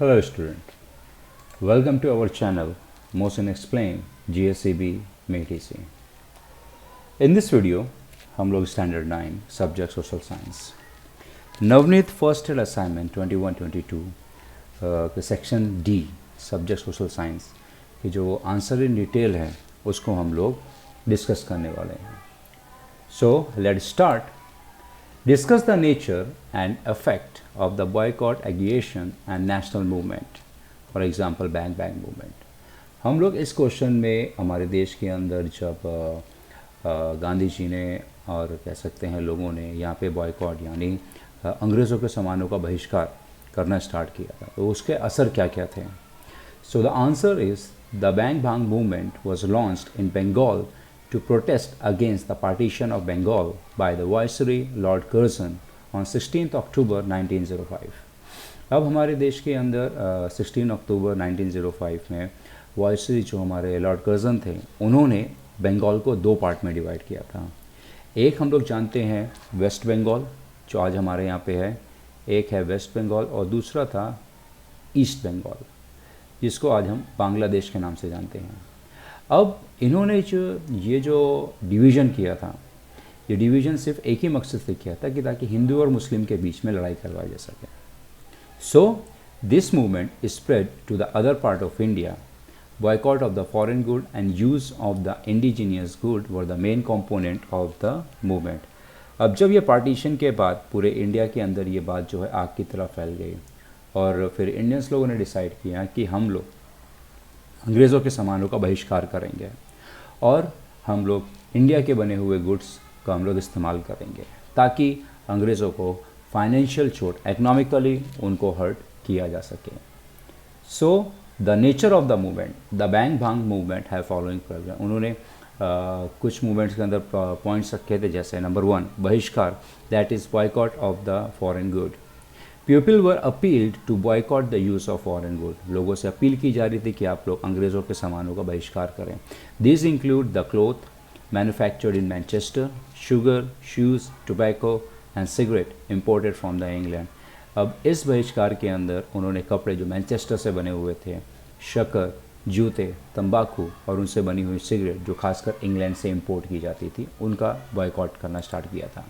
Hello student, welcome to our channel Motion Explain GSEB METC. In this video हम लोग standard 9 subject social science Navneet first aid assignment 21-22 के section D subject social science की जो answer in detail है उसको हम लोग discuss करने वाले हैं. So let's start. Discuss the nature and effect of the boycott, agitation and national movement. For example, Bang Bang movement. हम लोग इस क्वेश्चन में हमारे देश के अंदर जब गांधी जी ने और कह सकते हैं लोगों ने यहाँ पे बॉयकॉट यानी अंग्रेज़ों के सामानों का बहिष्कार करना स्टार्ट किया था, तो उसके असर क्या क्या थे. So the answer is the Bang Bang movement was launched in Bengal to protest against the partition of Bengal by the Viceroy Lord Curzon on 16th October 1905. अब हमारे देश के अंदर 16 अक्टूबर 1905 में वायसरॉय जो हमारे लॉर्ड कर्जन थे उन्होंने बंगाल को दो पार्ट में डिवाइड किया था. एक हम लोग जानते हैं वेस्ट बंगाल जो आज हमारे यहाँ पे है, एक है वेस्ट बंगाल और दूसरा था ईस्ट बंगाल जिसको आज हम बांग्लादेश के नाम से जानते हैं. अब इन्होंने जो डिवीज़न किया था, ये डिवीज़न सिर्फ एक ही मकसद से किया था कि ताकि हिंदू और मुस्लिम के बीच में लड़ाई करवाई जा सके. So this movement spread to the other part of India. Boycott of the foreign good and use of the indigenous good were the main component of the movement. अब जब ये पार्टीशन के बाद पूरे इंडिया के अंदर ये बात जो है आग की तरह फैल गई और फिर इंडियंस लोगों ने डिसाइड किया कि हम लोग अंग्रेज़ों के सामानों का बहिष्कार करेंगे और हम लोग इंडिया के बने हुए गुड्स का हम लोग इस्तेमाल करेंगे ताकि अंग्रेज़ों को फाइनेंशियल चोट, इकोनॉमिकली उनको हर्ट किया जा सके. So the nature of the movement, the Bang Bang movement है फॉलोइंग प्रोग्राम. उन्होंने कुछ मूवमेंट्स के अंदर पॉइंट्स रखे थे, जैसे नंबर 1 बहिष्कार, that is boycott of the foreign good. People were appealed to boycott the use of foreign good. लोगों से अपील की जा रही थी कि आप लोग अंग्रेज़ों के सामानों का बहिष्कार करें. This include the cloth manufactured in Manchester, sugar, shoes, tobacco and cigarette imported from the England. अब इस बहिष्कार के अंदर उन्होंने कपड़े जो मैनचेस्टर से बने हुए थे, शक्कर, जूते, तंबाकू और उनसे बनी हुई सिगरेट जो खासकर इंग्लैंड से इम्पोर्ट की जाती थी, उनका बॉयकॉट करना स्टार्ट किया था.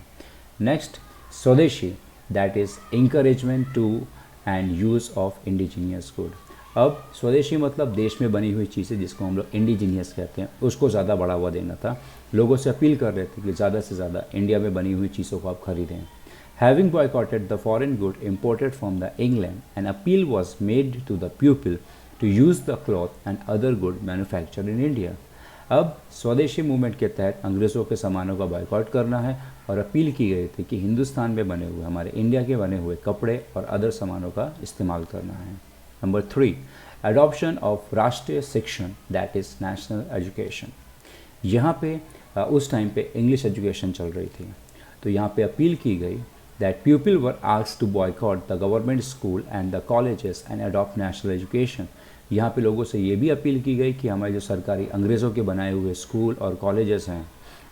Next, swadeshi, that is encouragement to and use of indigenous good. अब स्वदेशी मतलब देश में बनी हुई चीज़ें जिसको हम लोग इंडिजीनियस कहते हैं, उसको ज़्यादा बढ़ावा देना था. लोगों से अपील कर रहे थे कि ज़्यादा से ज़्यादा इंडिया में बनी हुई चीज़ों को आप खरीदें. Having boycotted the foreign good imported from the England, an appeal was made to the people to use the cloth and other good manufactured in India. अब स्वदेशी मूवमेंट के तहत अंग्रेज़ों के सामानों का बॉयकॉट करना है और अपील की गई थी कि हिंदुस्तान में बने हुए, हमारे इंडिया के बने हुए कपड़े और अदर सामानों का इस्तेमाल करना है. नंबर 3, एडॉप्शन ऑफ राष्ट्रीय शिक्षण, दैट इज़ नेशनल एजुकेशन. यहाँ पे उस टाइम पे इंग्लिश एजुकेशन चल रही थी, तो यहाँ पे अपील की गई that people were asked to boycott the government school and the colleges and adopt national education. यहाँ पे लोगों से ये भी अपील की गई कि हमारे जो सरकारी अंग्रेज़ों के बनाए हुए स्कूल और कॉलेजेस हैं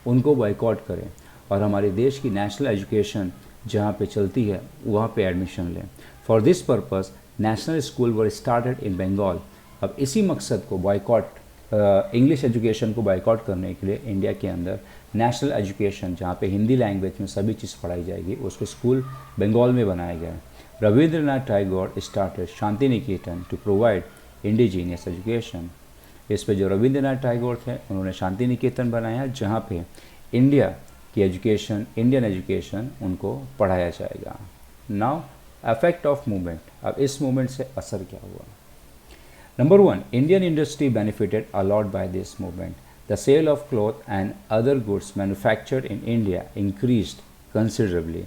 उनको बॉयकॉट करें और हमारे देश की नेशनल एजुकेशन जहाँ पे चलती है वहाँ पे एडमिशन लें. For this purpose national school were started in Bengal. अब इसी मकसद को बॉयकॉट, इंग्लिश एजुकेशन को बॉयकॉट करने के लिए इंडिया के अंदर नेशनल एजुकेशन जहाँ पे हिंदी लैंग्वेज में सभी चीज़ पढ़ाई जाएगी उसको स्कूल बंगाल में बनाया गया. Rabindranath Tagore started Shanti Niketan to provide indigenous education. इस पे जो रविंद्रनाथ टैगोर थे उन्होंने शांति निकेतन बनाया जहाँ पे इंडिया की एजुकेशन, इंडियन एजुकेशन उनको पढ़ाया जाएगा. Now effect of movement. अब इस मूवमेंट से असर क्या हुआ. Number 1, Indian industry benefited a lot by this movement. The sale of cloth and other goods manufactured in India increased considerably.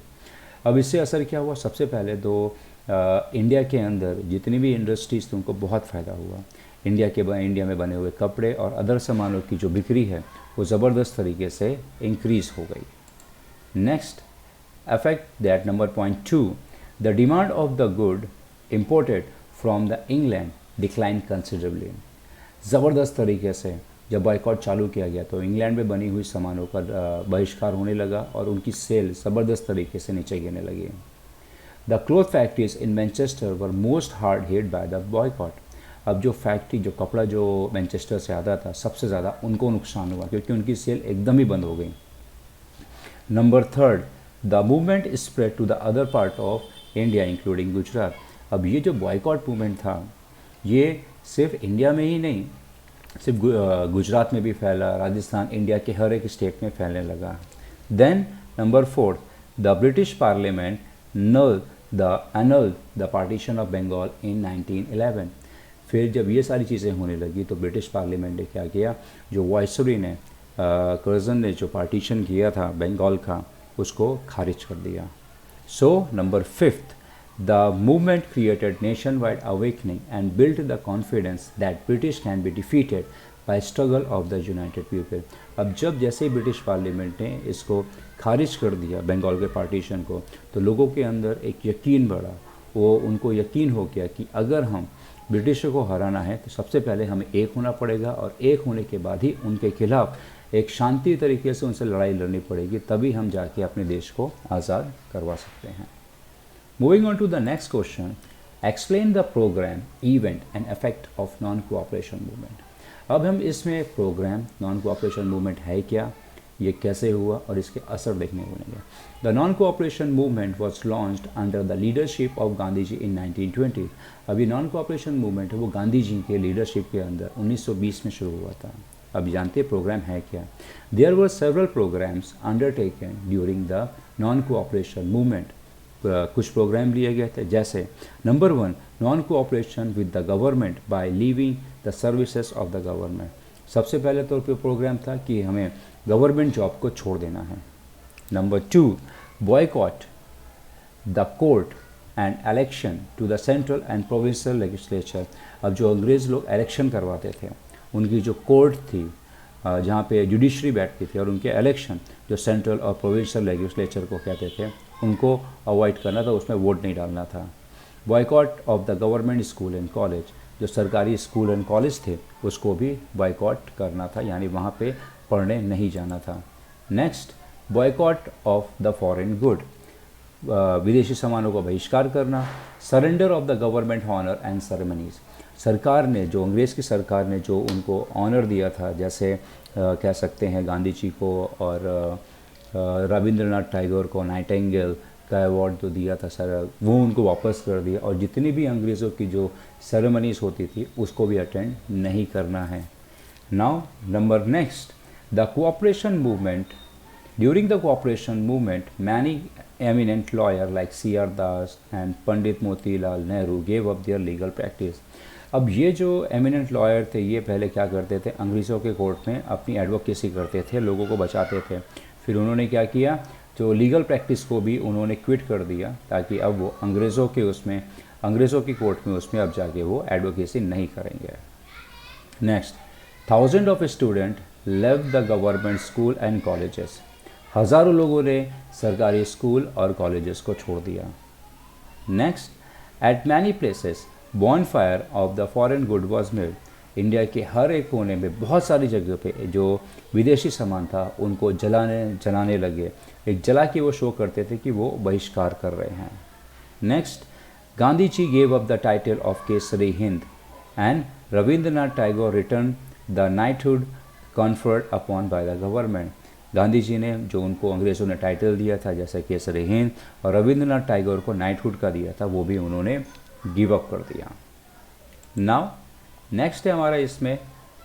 अब इससे असर क्या हुआ. सबसे पहले तो इंडिया के अंदर जितनी भी इंडस्ट्रीज़ थी उनको बहुत फ़ायदा हुआ. इंडिया में बने हुए कपड़े और अदर सामानों की जो बिक्री है वो ज़बरदस्त तरीके से इंक्रीज़ हो गई. Next affect that number point 2, the demand of the good imported from the England decline considerably. ज़बरदस्त तरीके से जब बॉयकॉट चालू किया गया तो इंग्लैंड में बनी हुई सामानों का बहिष्कार होने लगा और उनकी सेल ज़बरदस्त तरीके से नीचे गिरने लगी. The cloth factories in Manchester were most hard hit by the boycott. अब जो फैक्ट्री, जो कपड़ा जो मैनचेस्टर से आता था, सबसे ज़्यादा उनको नुकसान हुआ क्योंकि उनकी सेल एकदम ही बंद हो गई। Number third, the movement spread to the other part of India including Gujarat. अब ये जो बॉयकॉट मूवमेंट था, ये सिर्फ इंडिया में ही नहीं, सिर्फ गुजरात में भी फैला, राजस्थान, इंडिया के हर एक स्टेट में फैलने लगा। Then number fourth, the British parliament annulled the partition of Bengal in 1911। फिर जब ये सारी चीज़ें होने लगी तो ब्रिटिश पार्लियामेंट ने क्या किया, जो वाइसरॉय ने कर्जन ने जो पार्टीशन किया था बंगाल का, उसको खारिज कर दिया। So number fifth, the movement created nationwide awakening and built the confidence that British can be defeated by struggle of the united people। अब जब जैसे ही ब्रिटिश पार्लियामेंट ने इसको खारिज कर दिया बंगाल के पार्टीशन को, तो लोगों के अंदर एक यकीन बढ़ा। वो उनको यकीन हो गया कि अगर हम ब्रिटिशों को हराना है तो सबसे पहले हमें एक होना पड़ेगा, और एक होने के बाद ही उनके खिलाफ एक शांति तरीके से उनसे लड़ाई लड़नी पड़ेगी, तभी हम जाके अपने देश को आज़ाद करवा सकते हैं। Moving on to the next question, explain the program, event and effect of non-cooperation movement। अब हम इसमें प्रोग्राम नॉन-कोऑपरेशन मूवमेंट है क्या, ये कैसे हुआ और इसके असर देखने को मिलेंगे। The non-cooperation movement was launched under the leadership of Gandhi ji in 1920। अब ये नॉन-कोऑपरेशन मूवमेंट है वो गांधी जी के लीडरशिप के अंदर 1920 में शुरू हुआ था। अब जानते हैं प्रोग्राम है क्या। There were several programs undertaken during the non-cooperation movement. कुछ प्रोग्राम लिए गए थे, जैसे number 1, non cooperation with the government by leaving the services of the government. सबसे पहले तौर पे प्रोग्राम था कि हमें गवर्नमेंट जॉब को छोड़ देना है। Number 2, boycott the court and election to the central and provincial legislature. अब जो अंग्रेज़ लोग इलेक्शन करवाते थे, उनकी जो कोर्ट थी जहाँ पे जुडिशरी बैठती थी, और उनके इलेक्शन जो सेंट्रल और प्रोविंशियल लेजिस्लेचर को कहते थे, उनको अवॉइड करना था, उसमें वोट नहीं डालना था। Boycott of the government school and college, जो सरकारी स्कूल एंड कॉलेज थे उसको भी बॉयकॉट करना था, यानी वहाँ पे पढ़ने नहीं जाना था। Next, boycott of the foreign good, विदेशी सामानों का बहिष्कार करना। Surrender of the government honour and ceremonies, सरकार ने जो अंग्रेज़ की सरकार ने जो उनको ऑनर दिया था, जैसे कह सकते हैं गांधी जी को और रविंद्रनाथ टैगोर को नाइटिंगेल का अवार्ड जो दिया था सर, वो उनको वापस कर दिया, और जितनी भी अंग्रेज़ों की जो सेरेमनीज होती थी उसको भी अटेंड नहीं करना है। Now number next, the cooperation movement. During the cooperation movement many eminent lawyer like C.R. Das and Pandit Motilal Nehru gave up their legal practice. अब ये जो एमिनेंट लॉयर थे, ये पहले क्या करते थे, अंग्रेज़ों के कोर्ट में अपनी एडवोकेसी करते थे, लोगों को बचाते थे। फिर उन्होंने क्या किया, जो लीगल प्रैक्टिस को भी उन्होंने क्विट कर दिया, ताकि अब वो अंग्रेज़ों की कोर्ट में उसमें अब जाके वो एडवोकेसी नहीं करेंगे। Next, thousand of student left the government school and colleges. हज़ारों लोगों ने सरकारी स्कूल और कॉलेजेस को छोड़ दिया। Next, eight many places bonfire of the foreign good was made. India के हर एक कोने में बहुत सारी जगह पे जो विदेशी सामान था उनको जलाने लगे, एक जला के वो शो करते थे कि वो बहिष्कार कर रहे हैं। Next, Gandhi ji gave up the title of Kesari Hind and Rabindranath Tagore return the knighthood conferred upon by the government. Gandhi ji ने जो उनको अंग्रेज़ों ने टाइटल दिया था जैसे केसरी हिंद, और रविंद्रनाथ टैगोर को नाइटहुड का दिया था, वो भी उन्होंने गिव अप कर दिया। नाउ नेक्स्ट है हमारा इसमें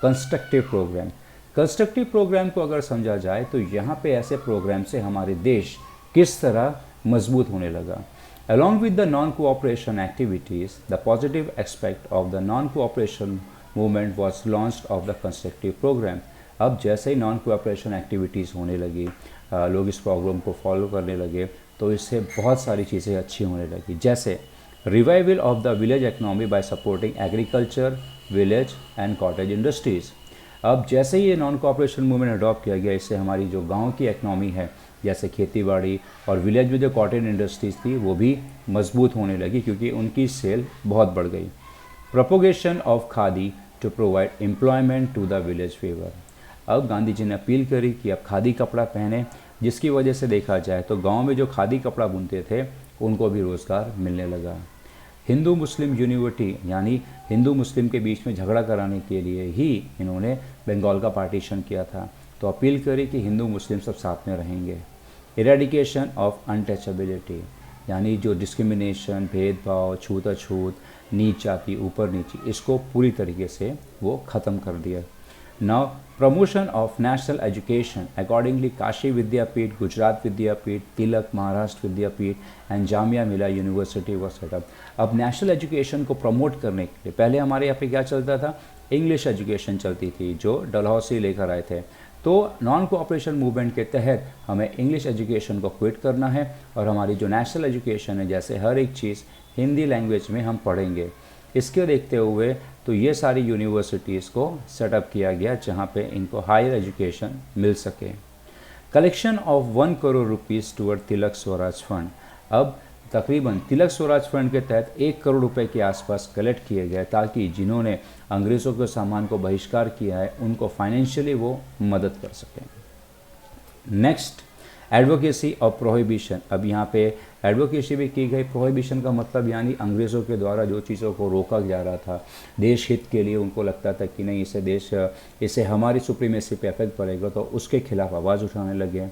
कंस्ट्रक्टिव प्रोग्राम। कंस्ट्रक्टिव प्रोग्राम को अगर समझा जाए तो यहाँ पे ऐसे प्रोग्राम से हमारे देश किस तरह मजबूत होने लगा। Along with the non cooperation activities, the positive aspect of the non cooperation movement was launched of the constructive program. अब जैसे ही नॉन कोऑपरेशन एक्टिविटीज़ होने लगी, लोग इस प्रोग्राम को फॉलो करने लगे, तो इससे बहुत सारी चीज़ें अच्छी होने लगी, जैसे revival of the village economy bye supporting agriculture, village and cottage industries. अब जैसे ही ये नॉन कोऑपरेशन मूवमेंट अडॉप्ट किया गया, इससे हमारी जो गांव की इकोनॉमी है, जैसे खेतीबाड़ी और विलेज में जो कॉटेज इंडस्ट्रीज़ थी, वो भी मजबूत होने लगी क्योंकि उनकी सेल बहुत बढ़ गई। Propagation of khadi to provide employment to the village weaver. अब गांधी जी ने अपील करी कि अब खादी कपड़ा पहने, जिसकी वजह से देखा जाए तो गांव में जो खादी कपड़ा बुनते थे उनको भी रोज़गार मिलने लगा। हिंदू मुस्लिम यूनिवर्सिटी यानी हिंदू मुस्लिम के बीच में झगड़ा कराने के लिए ही इन्होंने बंगाल का पार्टीशन किया था। तो अपील करी कि हिंदू मुस्लिम सब साथ में रहेंगे। इरेडिकेशन ऑफ अनटचेबिलिटी यानी जो डिस्क्रिमिनेशन, भेदभाव, छूत-अछूत, नीच जाति, ऊपर नीची, इसको पूरी तरीके से वो ख़त्म कर दिया। Now promotion of national education accordingly Kashi Vidyapith, Gujarat Vidyapith, Tilak Maharashtra Vidyapith and Jamia Millia university was set up. अब नेशनल एजुकेशन को प्रमोट करने के लिए पहले हमारे यहाँ पे क्या चलता था, इंग्लिश एजुकेशन चलती थी जो डलहौसी लेकर आए थे। तो नॉन कोऑपरेशन मूवमेंट के तहत हमें इंग्लिश एजुकेशन को क्विट करना है और हमारी जो नेशनल एजुकेशन है, जैसे हर एक चीज़ हिंदी लैंग्वेज में हम पढ़ेंगे। इसके देखते हुए तो ये सारी यूनिवर्सिटीज़ को सेटअप किया गया जहाँ पे इनको हायर एजुकेशन मिल सके। Collection of 1 crore rupees toward Tilak Swaraj fund. अब तकरीबन तिलक स्वराज फंड के तहत 1 करोड़ रुपए के आसपास कलेक्ट किए गए ताकि जिन्होंने अंग्रेज़ों के सामान को बहिष्कार किया है उनको फाइनेंशियली वो मदद कर सकें। Next, advocacy of prohibition. अब यहाँ पे एडवोकेसी भी की गई। प्रोहिबिशन का मतलब यानी अंग्रेज़ों के द्वारा जो चीज़ों को रोका जा रहा था देश हित के लिए, उनको लगता था कि नहीं इससे हमारी सुप्रीमेसी पे इफेक्ट पड़ेगा, तो उसके खिलाफ आवाज़ उठाने लगे।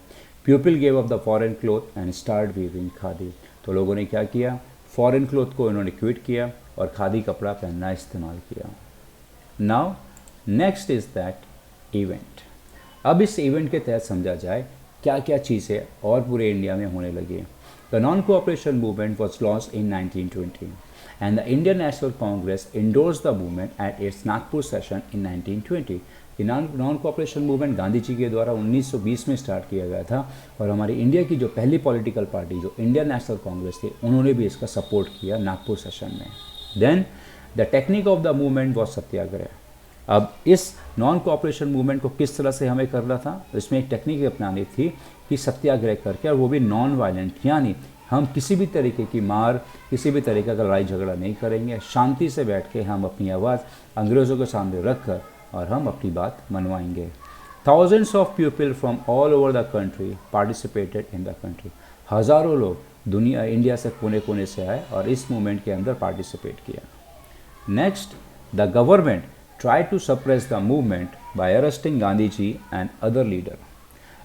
People gave up the foreign cloth and start weaving khadi. तो लोगों ने क्या किया, फॉरेन क्लोथ को इन्होंने क्विट किया और खादी कपड़ा पहनना इस्तेमाल किया। Now next is that event. अब इस इवेंट के तहत समझा जाए क्या क्या चीज़ें और पूरे इंडिया में होने लगी। The non cooperation movement was launched in 1920 and the Indian National Congress endorsed the movement at its Nagpur session in 1920। ये non cooperation movement Gandhi ji के द्वारा 1920 में स्टार्ट किया गया था और हमारी इंडिया की जो पहली पॉलिटिकल पार्टी जो इंडियन नेशनल कांग्रेस थी उन्होंने भी इसका सपोर्ट किया नागपुर सेशन में। Then the technique of the movement was satyagraha. अब इस नॉन कोऑपरेशन मूवमेंट को किस तरह से हमें करना था, इसमें एक टेक्निक अपनानी थी कि सत्याग्रह करके, और वो भी नॉन वायलेंट, यानी हम किसी भी तरीके की मार, किसी भी तरीके का लड़ाई झगड़ा नहीं करेंगे, शांति से बैठ के हम अपनी आवाज़ अंग्रेज़ों के सामने रख कर और हम अपनी बात मनवाएंगे। Thousands of people from all over the country participated in the country. हज़ारों लोग दुनिया इंडिया से कोने कोने से आए और इस मूवमेंट के अंदर पार्टिसिपेट किया। Next, the government tried to suppress the movement by arresting Gandhi ji and other leader,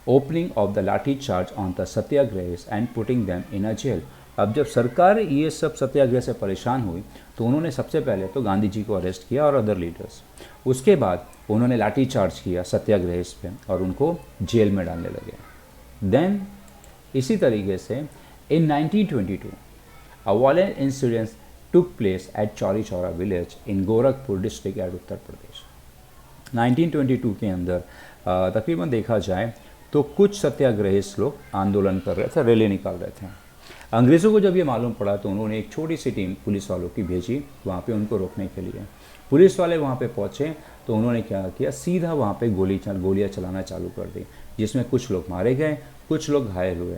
opening of the lathi charge on the satyagrahis and putting them in a jail। अब जब सरकार ये सब सत्याग्रह से परेशान हुई तो उन्होंने सबसे पहले तो गांधी जी को अरेस्ट किया और अदर लीडर्स। उसके बाद उन्होंने लाठी चार्ज किया सत्याग्रहिस पे और उनको जेल में डालने लगे। देन इसी तरीके से in 1922 a violent incident took place at Chauri Chaura village in Gorakhpur district at Uttar Pradesh. 1922 के अंदर तकरीबन देखा जाए तो कुछ सत्याग्रहिस लोग आंदोलन कर रहे थे, रैली निकाल रहे थे। अंग्रेज़ों को जब ये मालूम पड़ा तो उन्होंने एक छोटी सी टीम पुलिस वालों की भेजी वहाँ पे उनको रोकने के लिए। पुलिस वाले वहाँ पे पहुँचे तो उन्होंने क्या किया, सीधा वहाँ पे गोलियाँ चलाना चालू कर दी, जिसमें कुछ लोग मारे गए, कुछ लोग घायल हुए।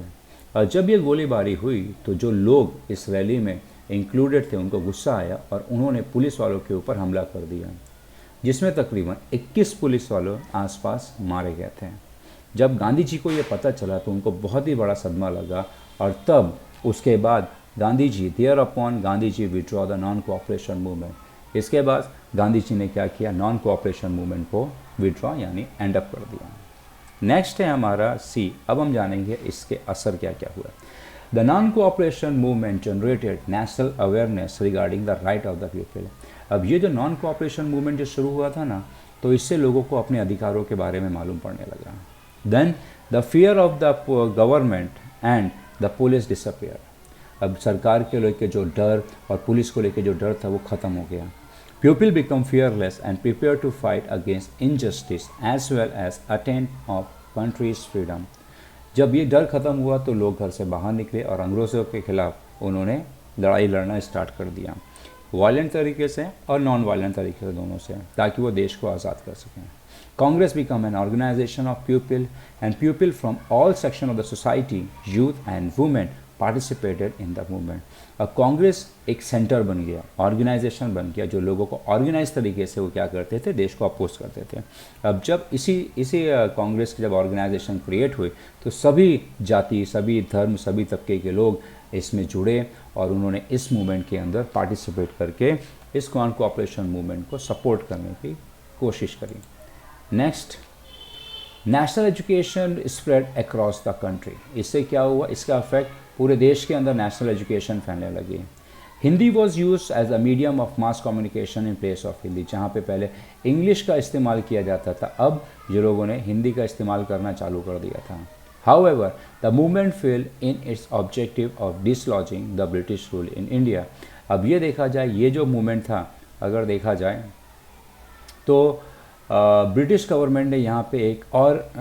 और जब ये गोलीबारी हुई तो जो लोग इस रैली में इंक्लूडेड थे उनको गुस्सा आया और उन्होंने पुलिस वालों के ऊपर हमला कर दिया, जिसमें तकरीबन 21 पुलिस वालों आसपास मारे गए थे। जब गांधी जी को ये पता चला तो उनको बहुत ही बड़ा सदमा लगा और तब उसके बाद Gandhi ji there upon Gandhi ji withdraw the non cooperation movement. इसके बाद गांधी जी ने क्या किया, नॉन कोऑपरेशन मूवमेंट को विड्रॉ यानी एंड अप कर दिया। नेक्स्ट है हमारा सी। अब हम जानेंगे इसके असर क्या क्या हुआ। The non cooperation movement generated national awareness regarding the right of the people. अब ये जो नॉन कोऑपरेशन मूवमेंट जो शुरू हुआ था ना, तो इससे लोगों को अपने अधिकारों के बारे में मालूम पड़ने लगा। Then the fear of the government and the police disappear. अब सरकार के लेके जो डर और पुलिस को लेके जो डर था वो ख़त्म हो गया। People become fearless and prepare to fight against injustice as well as attend of country's freedom. जब ये डर ख़त्म हुआ तो लोग घर से बाहर निकले और अंग्रेज़ों के खिलाफ उन्होंने लड़ाई लड़ना स्टार्ट कर दिया, वायलेंट तरीके से और नॉन वायलेंट तरीके से, दोनों से, ताकि वो देश को आज़ाद कर सकें। Congress become an organisation of people and people from all section of the society, youth and women participated in the movement. अब कांग्रेस एक सेंटर बन गया, ऑर्गेनाइजेशन बन गया, जो लोगों को ऑर्गेनाइज तरीके से वो क्या करते थे, देश को अपोज करते थे। अब जब इसी कांग्रेस की जब ऑर्गेनाइजेशन क्रिएट हुई तो सभी जाति, सभी धर्म, सभी तबके के लोग इसमें जुड़े और उन्होंने इस मूवमेंट के अंदर पार्टिसिपेट करके इस नॉन कोऑपरेशन मूवमेंट को सपोर्ट करने की कोशिश करी। Next, national education spread across the country. इससे क्या हुआ, इसका इफेक्ट पूरे देश के अंदर नेशनल एजुकेशन फैलने लगी। Hindi was use as a medium of mass communication in place of Hindi. जहाँ पे पहले इंग्लिश का इस्तेमाल किया जाता था, अब जो लोगों ने हिंदी का इस्तेमाल करना चालू कर दिया था। However the movement fail in its objective of dislodging the British rule in India. अब ये देखा जाए, ये जो मूवमेंट था अगर देखा जाए तो ब्रिटिश गवर्नमेंट ने यहाँ पे एक और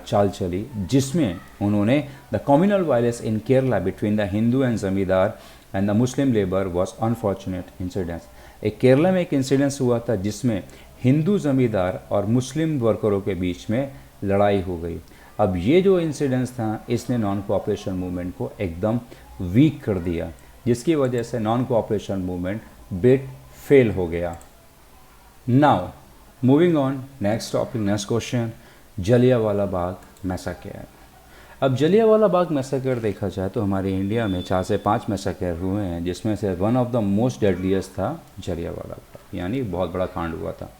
चाल चली, जिसमें उन्होंने the communal violence in Kerala between the Hindu and zamindar and the Muslim labour was unfortunate incidence. एक केरला में एक इंसिडेंस हुआ था जिसमें हिंदू जमींदार और मुस्लिम वर्करों के बीच में लड़ाई हो गई। अब ये जो इंसिडेंस था, इसने नॉन कोऑपरेशन मूवमेंट को एकदम वीक कर दिया, जिसकी वजह से non cooperation movement bit fail हो गया। Now moving on, next topic, next question, Jallianwala Bagh मैसाकर। अब जलियांवाला बाग मैसाकर देखा जाए तो हमारे इंडिया में 4 से 5 मैसाकर हुए हैं, जिसमें से one of the most deadliest था जलियांवाला बाग, यानी बहुत बड़ा कांड हुआ था।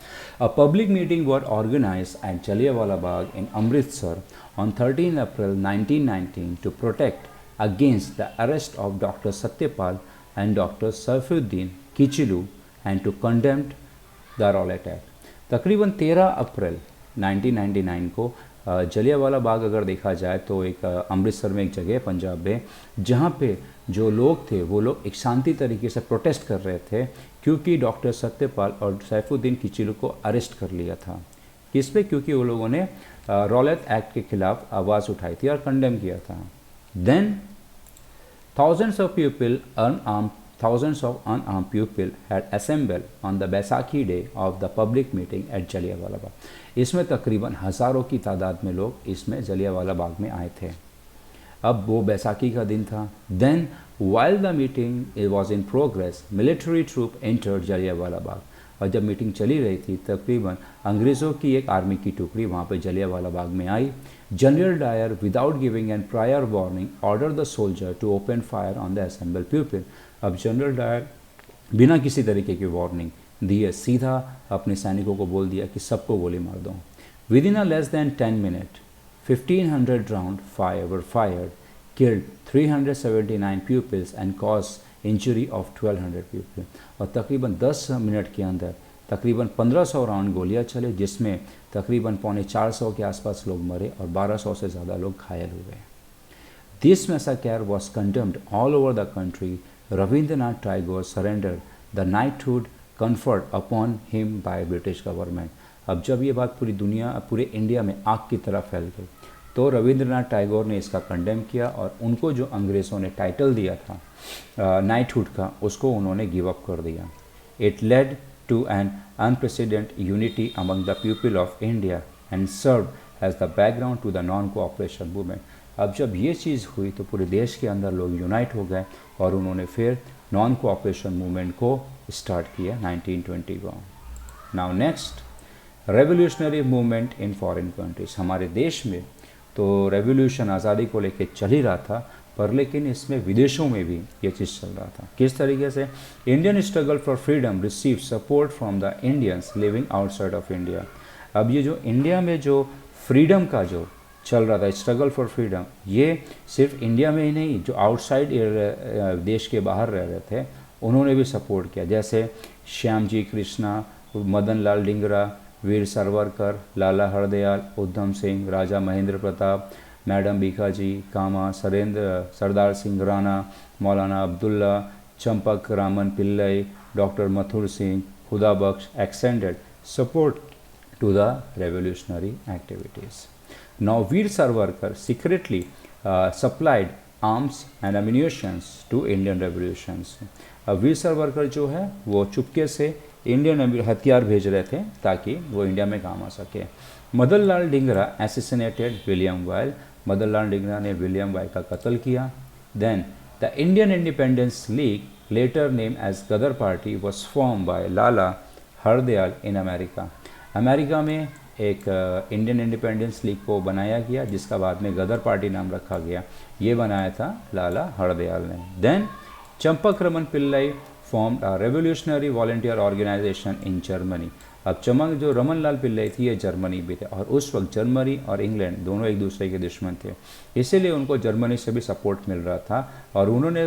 A public meeting was organise at Jallianwala Bagh in Amritsar on 13 April 1919 to protect against the arrest of doctor Satyapal and doctor Saifuddin Kitchlew and to condemned the Rowlatt act. तकरीबन 13 अप्रैल 1999 को जलियांवाला बाग अगर देखा जाए तो एक अमृतसर में एक जगह है पंजाब में, जहाँ पे जो लोग थे वो लोग एक शांति तरीके से प्रोटेस्ट कर रहे थे, क्योंकि डॉक्टर सत्यपाल और सैफुद्दीन किचलू को अरेस्ट कर लिया था। किस पे? क्योंकि वो लोगों ने रॉलेट एक्ट के खिलाफ आवाज़ उठाई थी और कंडेम किया था। Then thousands of unarmed people had assembled on the Baisakhi day of the public meeting at Jallianwala Bagh। इसमें तकरीबन हज़ारों की तादाद में लोग इसमें जलियांवाला बाग में आए थे। अब वो बैसाखी का दिन था। Then while the meeting was in progress, military troop entered Jallianwala Bagh. और जब मीटिंग चली रही थी, तकरीबन अंग्रेज़ों की एक आर्मी की टुकड़ी वहाँ पे जलियांवाला बाग में आई। General Dyer without giving an prior warning order the soldier to open fire on the assembled people. अब जनरल डायर बिना किसी तरीके की वार्निंग दिए सीधा अपने सैनिकों को बोल दिया कि सबको गोली मार दो। Within a less than 10 minute 1500 round were fired, killed 379 peoples and cause injury of 1200 people. और तकरीबन 10 मिनट के अंदर तकरीबन 1500 राउंड गोलियां चले, जिसमें तकरीबन 450 के आसपास लोग मरे और 1200 से ज़्यादा लोग घायल हुए। This मैसाकर was condemned all over the country. Rabindranath Tagore surrender the knighthood conferred upon him by British government. अब जब ये बात पूरी दुनिया, पूरे इंडिया में आग की तरह फैल गई, तो रविंद्रनाथ टैगोर ने इसका कंडेम किया और उनको जो अंग्रेज़ों ने टाइटल दिया था नाइटहुड का, उसको उन्होंने गिव अप कर दिया। It led to an unprecedented unity among the people of India and serve as the background to the non cooperation movement. अब जब ये चीज़ हुई तो पूरे देश के अंदर लोग यूनाइट हो गए और उन्होंने फिर नॉन कोऑपरेशन मूवमेंट को स्टार्ट किया 1920 को। Now next, revolutionary movement in foreign countries. हमारे देश में तो रेवोल्यूशन आज़ादी को लेकर चल ही रहा था, पर लेकिन इसमें विदेशों में भी ये चीज़ चल रहा था। किस तरीके से? Indian struggle for freedom receive support from the Indians living outside of India. अब ये जो इंडिया में जो फ्रीडम का जो चल रहा था, स्ट्रगल फॉर फ्रीडम, ये सिर्फ इंडिया में ही नहीं, जो आउटसाइड देश के बाहर रह रहे थे उन्होंने भी सपोर्ट किया। जैसे श्याम जी कृष्णा, मदन लाल डिंगरा, वीर सावरकर, लाला हरदयाल, उधम सिंह, राजा महेंद्र प्रताप, मैडम भीखाजी कामा, सरदार सिंह राणा, मौलाना अब्दुल्ला, चंपक रामन पिल्लई, डॉक्टर मथुर सिंह, खुदा बख्श extended support to the revolutionary activities. Now Veer Savarkar secretly supplied arms and ammunition to Indian revolutions. Veer Savarkar जो है वो चुपके से इंडियन हथियार भेज रहे थे ताकि वो इंडिया में काम आ सके। Madan Lal Dhingra assassinated William Wyllie. Madan Lal Dhingra ने विलियम वाइल का कत्ल किया। Then the Indian independence league later name as Ghadar party was form by Lala Hardayal in America. America में एक इंडियन इंडिपेंडेंस लीग को बनाया गया, जिसका बाद में गदर पार्टी नाम रखा गया। ये बनाया था लाला हरदयाल ने। Then Champak Raman Pillai formed a revolutionary volunteer organisation in Germany. अब चमक जो रमन लाल पिल्लई थी ये जर्मनी भी थे, और उस वक्त जर्मनी और इंग्लैंड दोनों एक दूसरे के दुश्मन थे, इसीलिए उनको जर्मनी से भी सपोर्ट मिल रहा था। और उन्होंने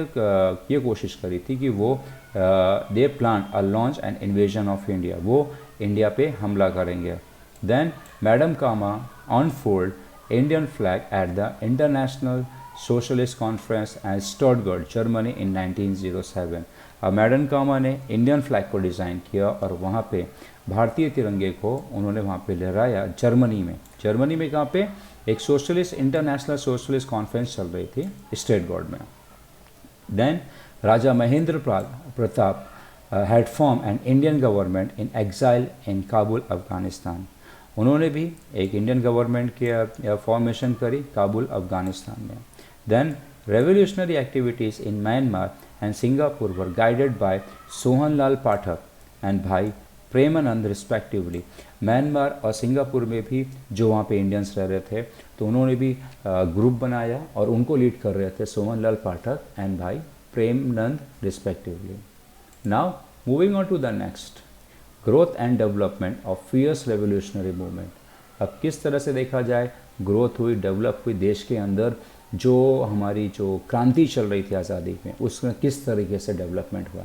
ये कोशिश करी थी कि वो they plan a launch and invasion of India, वो इंडिया पे हमला करेंगे। Then madam Cama unfold Indian flag at the International Socialist Conference at Stuttgart Germany in 1907। अब मैडम कामा ने इंडियन फ्लैग को डिज़ाइन किया और वहाँ पे भारतीय तिरंगे को उन्होंने वहाँ पे लहराया जर्मनी में। जर्मनी में कहाँ पे? एक सोशलिस्ट इंटरनेशनल सोशलिस्ट कॉन्फ्रेंस चल रही थी स्टटगर्ट में। Then Raja Mahendra Pratap had formed an Indian government in exile in Kabul Afghanistan. उन्होंने भी एक इंडियन गवर्नमेंट की फॉर्मेशन करी काबुल अफ़गानिस्तान में। Then revolutionary activities in Myanmar and Singapore were guided by Sohanlal Pathak and Bhai Premanand respectively. Myanmar और सिंगापुर में भी जो वहाँ पे इंडियंस रह रहे थे, तो उन्होंने भी ग्रुप बनाया और उनको लीड कर रहे थे Sohanlal Pathak and Bhai Premanand respectively. Now moving on to the next, growth and development of fierce revolutionary movement। अब किस तरह से देखा जाए ग्रोथ हुई, डेवलप हुई देश के अंदर, जो हमारी जो क्रांति चल रही थी आज़ादी में, उसमें किस तरीके से डेवलपमेंट हुआ।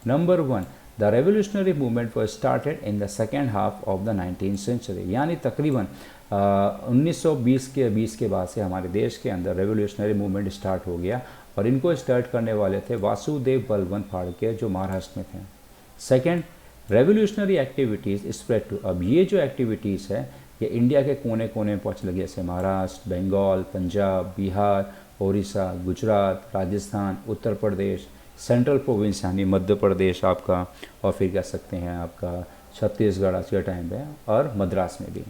Number 1, the revolutionary movement was started in the second half of the 19th century. यानी तकरीबन 1920 के बाद से हमारे देश के अंदर रेवोल्यूशनरी मूवमेंट स्टार्ट हो गया, और इनको स्टार्ट करने वाले थे वासुदेव बलवंत फाड़के जो महाराष्ट्र में थे। Second, revolutionary activities spread to. अब ये जो एक्टिविटीज़ है ये इंडिया के कोने कोने में पहुँच लगी, जैसे महाराष्ट्र, बंगाल, पंजाब, बिहार, उड़ीसा, गुजरात, राजस्थान, उत्तर प्रदेश, सेंट्रल प्रोविंस यानी मध्य प्रदेश आपका, और फिर कह सकते हैं आपका छत्तीसगढ़ आज के टाइम पे, और मद्रास में भी।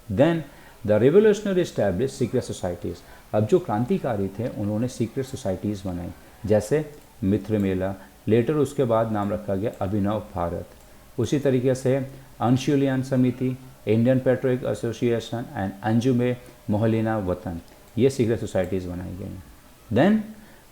Then the revolutionary establish secret societies. अब जो क्रांतिकारी थे उन्होंने सीक्रेट सोसाइटीज़ बनाई, जैसे मित्र मेला, लेटर उसके बाद नाम रखा गया अभिनव भारत। उसी तरीके से Anushilan Samiti, Indian patriotic association and अंजुमे मोहलिना वतन, ये सीक्रेट सोसाइटीज़ बनाई गई। Then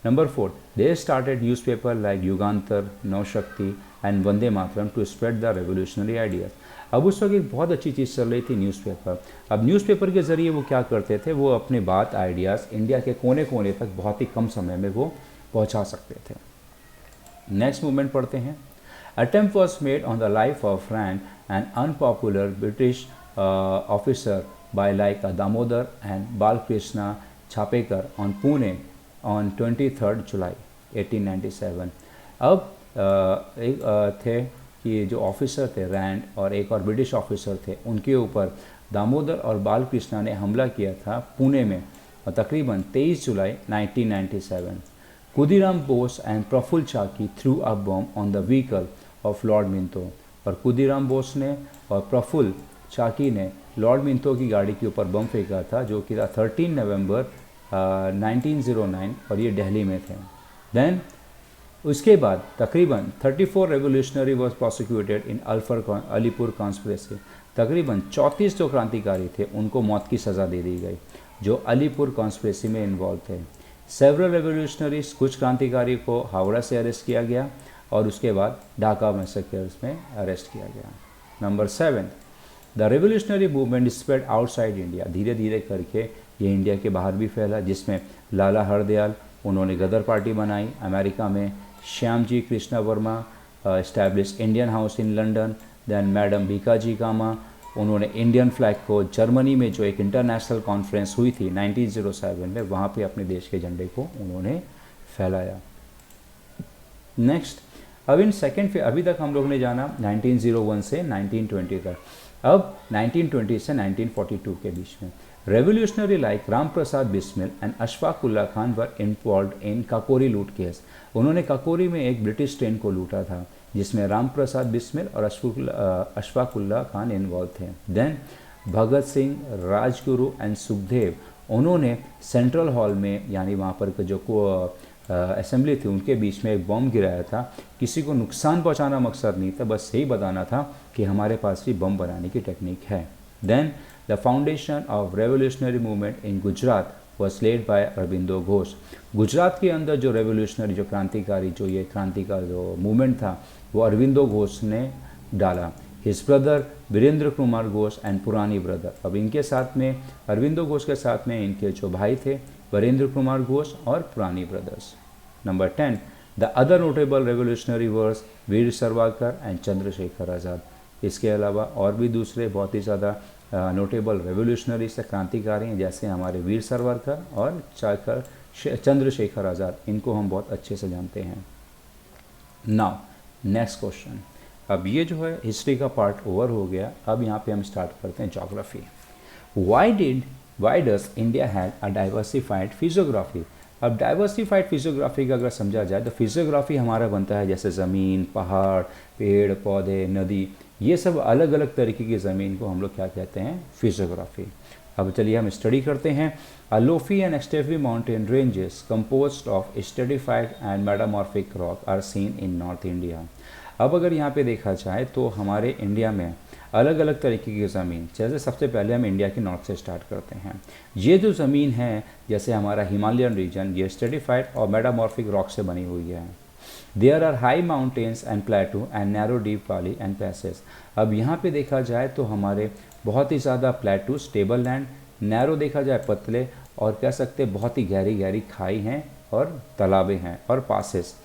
number 4, they started newspaper like Yugantar, Navshakti and Vande Mataram to spread the revolutionary ideas. अब उस वक्त एक बहुत अच्छी चीज़ चल रही थी न्यूज़पेपर। अब न्यूज़पेपर के ज़रिए वो क्या करते थे, वो अपने बात आइडियाज़ इंडिया के कोने कोने तक बहुत ही कम समय में वो पहुंचा सकते थे। नेक्स्ट मूवमेंट पढ़ते हैं। Attempt was made on the life of Rand and unpopular British officer by like Damodar and Balkrishna Chapekar on Pune on 23 July 1897। अब एक थे कि जो ऑफिसर थे रैंड और एक और ब्रिटिश ऑफिसर थे, उनके ऊपर दामोदर और बालकृष्ण ने हमला किया था पुणे में, और तकरीबन 23 जुलाई 1997। Khudiram Bose and Prafulla Chaki through a bomb on the vehicle of Lord Minto. और खुदीराम बोस ने और प्रफुल्ल चाकी ने लॉर्ड मिंटो की गाड़ी के ऊपर बम फेंका था, जो कि था 13 नवंबर 1909, और ये दिल्ली में थे। देन उसके बाद तकरीबन 34 revolutionary was prosecuted in Alipur conspiracy. तकरीबन 34 जो क्रांतिकारी थे उनको मौत की सज़ा दे दी गई जो अलीपुर कॉन्स्पिरेसी में इन्वॉल्व थे। सेवरल रेवोल्यूशनरीज, कुछ क्रांतिकारी को हावड़ा से अरेस्ट किया गया और उसके बाद ढाका मैसेकर्स में अरेस्ट किया गया। Number 7, the revolutionary movement spread outside India. धीरे धीरे करके ये इंडिया के बाहर भी फैला, जिसमें लाला हरदयाल, उन्होंने गदर पार्टी बनाई अमेरिका में। Shyamji Krishna Varma establish Indian House in London. Then madam Bhikaji Cama, उन्होंने इंडियन फ्लैग को जर्मनी में जो एक इंटरनेशनल कॉन्फ्रेंस हुई थी 1907 में, वहाँ पे अपने देश के झंडे को उन्होंने फैलाया। नेक्स्ट, अब इन सेकेंड अभी तक हम लोग ने जाना 1901 से 1920 तक। अब 1920 से 1942 के बीच में revolutionary like Ram Prasad Bismil and Ashfaq Ulla Khan were involved in Kakori loot case. उन्होंने काकोरी में एक ब्रिटिश ट्रेन को लूटा था, जिसमें राम प्रसाद बिस्मिल और अशफाक उल्ला खान इन्वॉल्व थे। देन भगत सिंह, राजगुरु एंड सुखदेव, उन्होंने सेंट्रल हॉल में, यानी वहाँ पर जो असेंबली थी उनके बीच में एक बम गिराया था। किसी को नुकसान पहुँचाना मकसद नहीं था, बस यही बताना था कि हमारे पास भी बम बनाने की टेक्निक है। Then the foundation of revolutionary movement in Gujarat was led by Aurobindo Ghosh. Gujarat के अंदर जो रेवोल्यूशनरी, जो क्रांतिकारी, जो ये क्रांति का जो मूवमेंट था वो अरबिंदो घोष ने डाला। His brother Virendra Kumar Ghosh and पुरानी ब्रदर। अब इनके साथ में, अरबिंदो घोष के साथ में इनके जो भाई थे वीरेंद्र कुमार घोष और पुरानी brothers. Number 10, the other notable revolutionary were Veer Savarkar and Chandrashekhar Azad. इसके अलावा और भी दूसरे बहुत ही ज़्यादा नोटेबल रेवोल्यूशनरी से क्रांतिकारी हैं, जैसे हमारे वीर सावरकर और चंद्रशेखर आज़ाद। इनको हम बहुत अच्छे से जानते हैं। Now next question. अब ये जो है हिस्ट्री का पार्ट ओवर हो गया। अब यहाँ पे हम स्टार्ट करते हैं geography. Why does India had a diversified physiography. अब डाइवर्सिफाइड फिजियोग्राफी का अगर समझा जाए तो फिजियोग्राफी हमारा बनता है जैसे ज़मीन, पहाड़, पेड़ पौधे, नदी, ये सब अलग अलग तरीके की ज़मीन को हम लोग क्या कहते हैं, फिजियोग्राफी। अब चलिए हम स्टडी करते हैं। Lofty and extensive mountain ranges composed of stratified and metamorphic rock are seen in North India. अब अगर यहाँ पे देखा जाए तो हमारे इंडिया में अलग अलग तरीके की ज़मीन, जैसे सबसे पहले हम इंडिया के नॉर्थ से स्टार्ट करते हैं। ये जो ज़मीन है जैसे हमारा हिमालयन रीजन, ये स्ट्रेटिफाइड और मेटामॉर्फिक रॉक से बनी हुई है। There are high mountains and plateau and narrow deep valley and passage. अब यहाँ पे देखा जाए तो हमारे बहुत ही ज़्यादा प्लेटू, स्टेबल लैंड, नैरो देखा जाए पतले, और कह सकते हैं बहुत ही गहरी गहरी खाई हैं और तालाबें हैं और passes.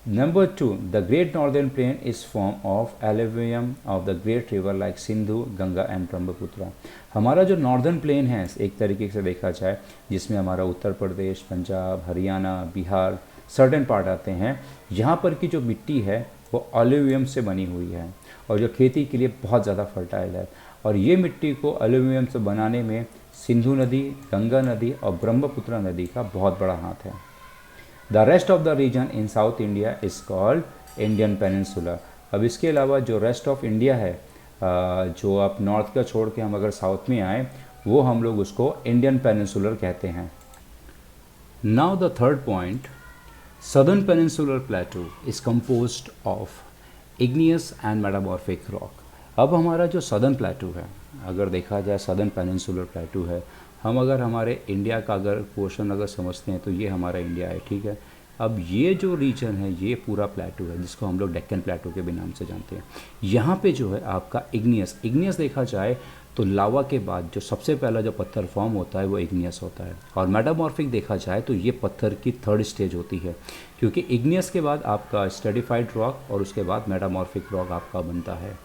Number 2, the Great Northern Plain is form of alluvium of the great river like Sindhu, Ganga and Brahmaputra. हमारा जो नॉर्दर्न प्लेन है एक तरीके से देखा जाए, जिसमें हमारा उत्तर प्रदेश, पंजाब, हरियाणा, बिहार सर्टेन पार्ट आते हैं, यहाँ पर की जो मिट्टी है वो अलुवियम से बनी हुई है और जो खेती के लिए बहुत ज़्यादा फर्टाइल है। और ये मिट्टी को अलुवियम से बनाने में सिंधु नदी, गंगा नदी और ब्रह्मपुत्र नदी का बहुत बड़ा हाथ है। The rest of the region in south India is called Indian peninsula. अब इसके अलावा जो रेस्ट ऑफ इंडिया है, जो आप नॉर्थ का छोड़ के हम अगर साउथ में आए, वो हम लोग उसको इंडियन पेनिनसुलर कहते हैं। Now the third point, southern peninsular प्लेटू is composed of igneous and metamorphic rock. अब हमारा जो सदर्न प्लेटू है, अगर देखा जाए सदर्न पेनिनसुलर प्लेटू है, हम अगर हमारे इंडिया का अगर पोर्शन अगर समझते हैं तो ये हमारा इंडिया है, ठीक है। अब ये जो रीजन है ये पूरा प्लेटू है, जिसको हम लोग डेक्कन प्लेटू के भी नाम से जानते हैं। यहाँ पे जो है आपका इग्नियस देखा जाए तो लावा के बाद जो सबसे पहला जो पत्थर फॉर्म होता है वो इग्नियस होता है। और मेटामॉर्फिक देखा जाए तो ये पत्थर की थर्ड स्टेज होती है, क्योंकि इग्नियस के बाद आपका स्ट्रेटिफाइड रॉक और उसके बाद मेटामॉर्फिक रॉक आपका बनता है।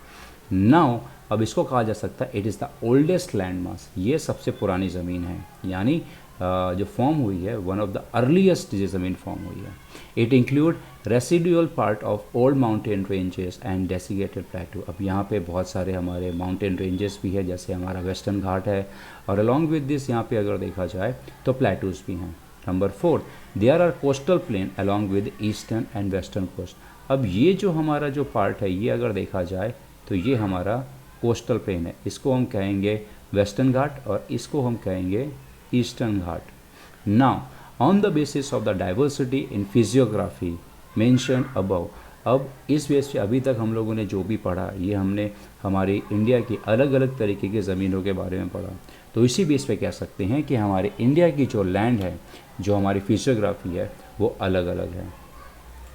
नाउ अब इसको कहा जा सकता है it is the oldest land mass. ये सबसे पुरानी ज़मीन है, यानी जो फॉर्म हुई है वन ऑफ द अर्लीस्ट ये ज़मीन फॉर्म हुई है। It include residual part of old mountain ranges and desiccated प्लेटू। अब यहाँ पे बहुत सारे हमारे माउंटेन रेंजेस भी है, जैसे हमारा वेस्टर्न घाट है, और अलॉन्ग विद दिस यहाँ पे अगर देखा जाए तो प्लेटूज भी हैं। Number 4, there are coastal plain along with eastern and western coast. अब ये जो हमारा जो पार्ट है ये अगर देखा जाए तो ये हमारा कोस्टल प्लेन है, इसको हम कहेंगे वेस्टर्न घाट और इसको हम कहेंगे eastern Ghat. Now on the basis of the diversity in physiography mention above. अब इस बेस पे अभी तक हम लोगों ने जो भी पढ़ा, ये हमने हमारी इंडिया की अलग अलग तरीके की ज़मीनों के बारे में पढ़ा, तो इसी बेस पे कह सकते हैं कि हमारे इंडिया की जो लैंड है, जो हमारी फिजियोग्राफी है, वो अलग अलग है।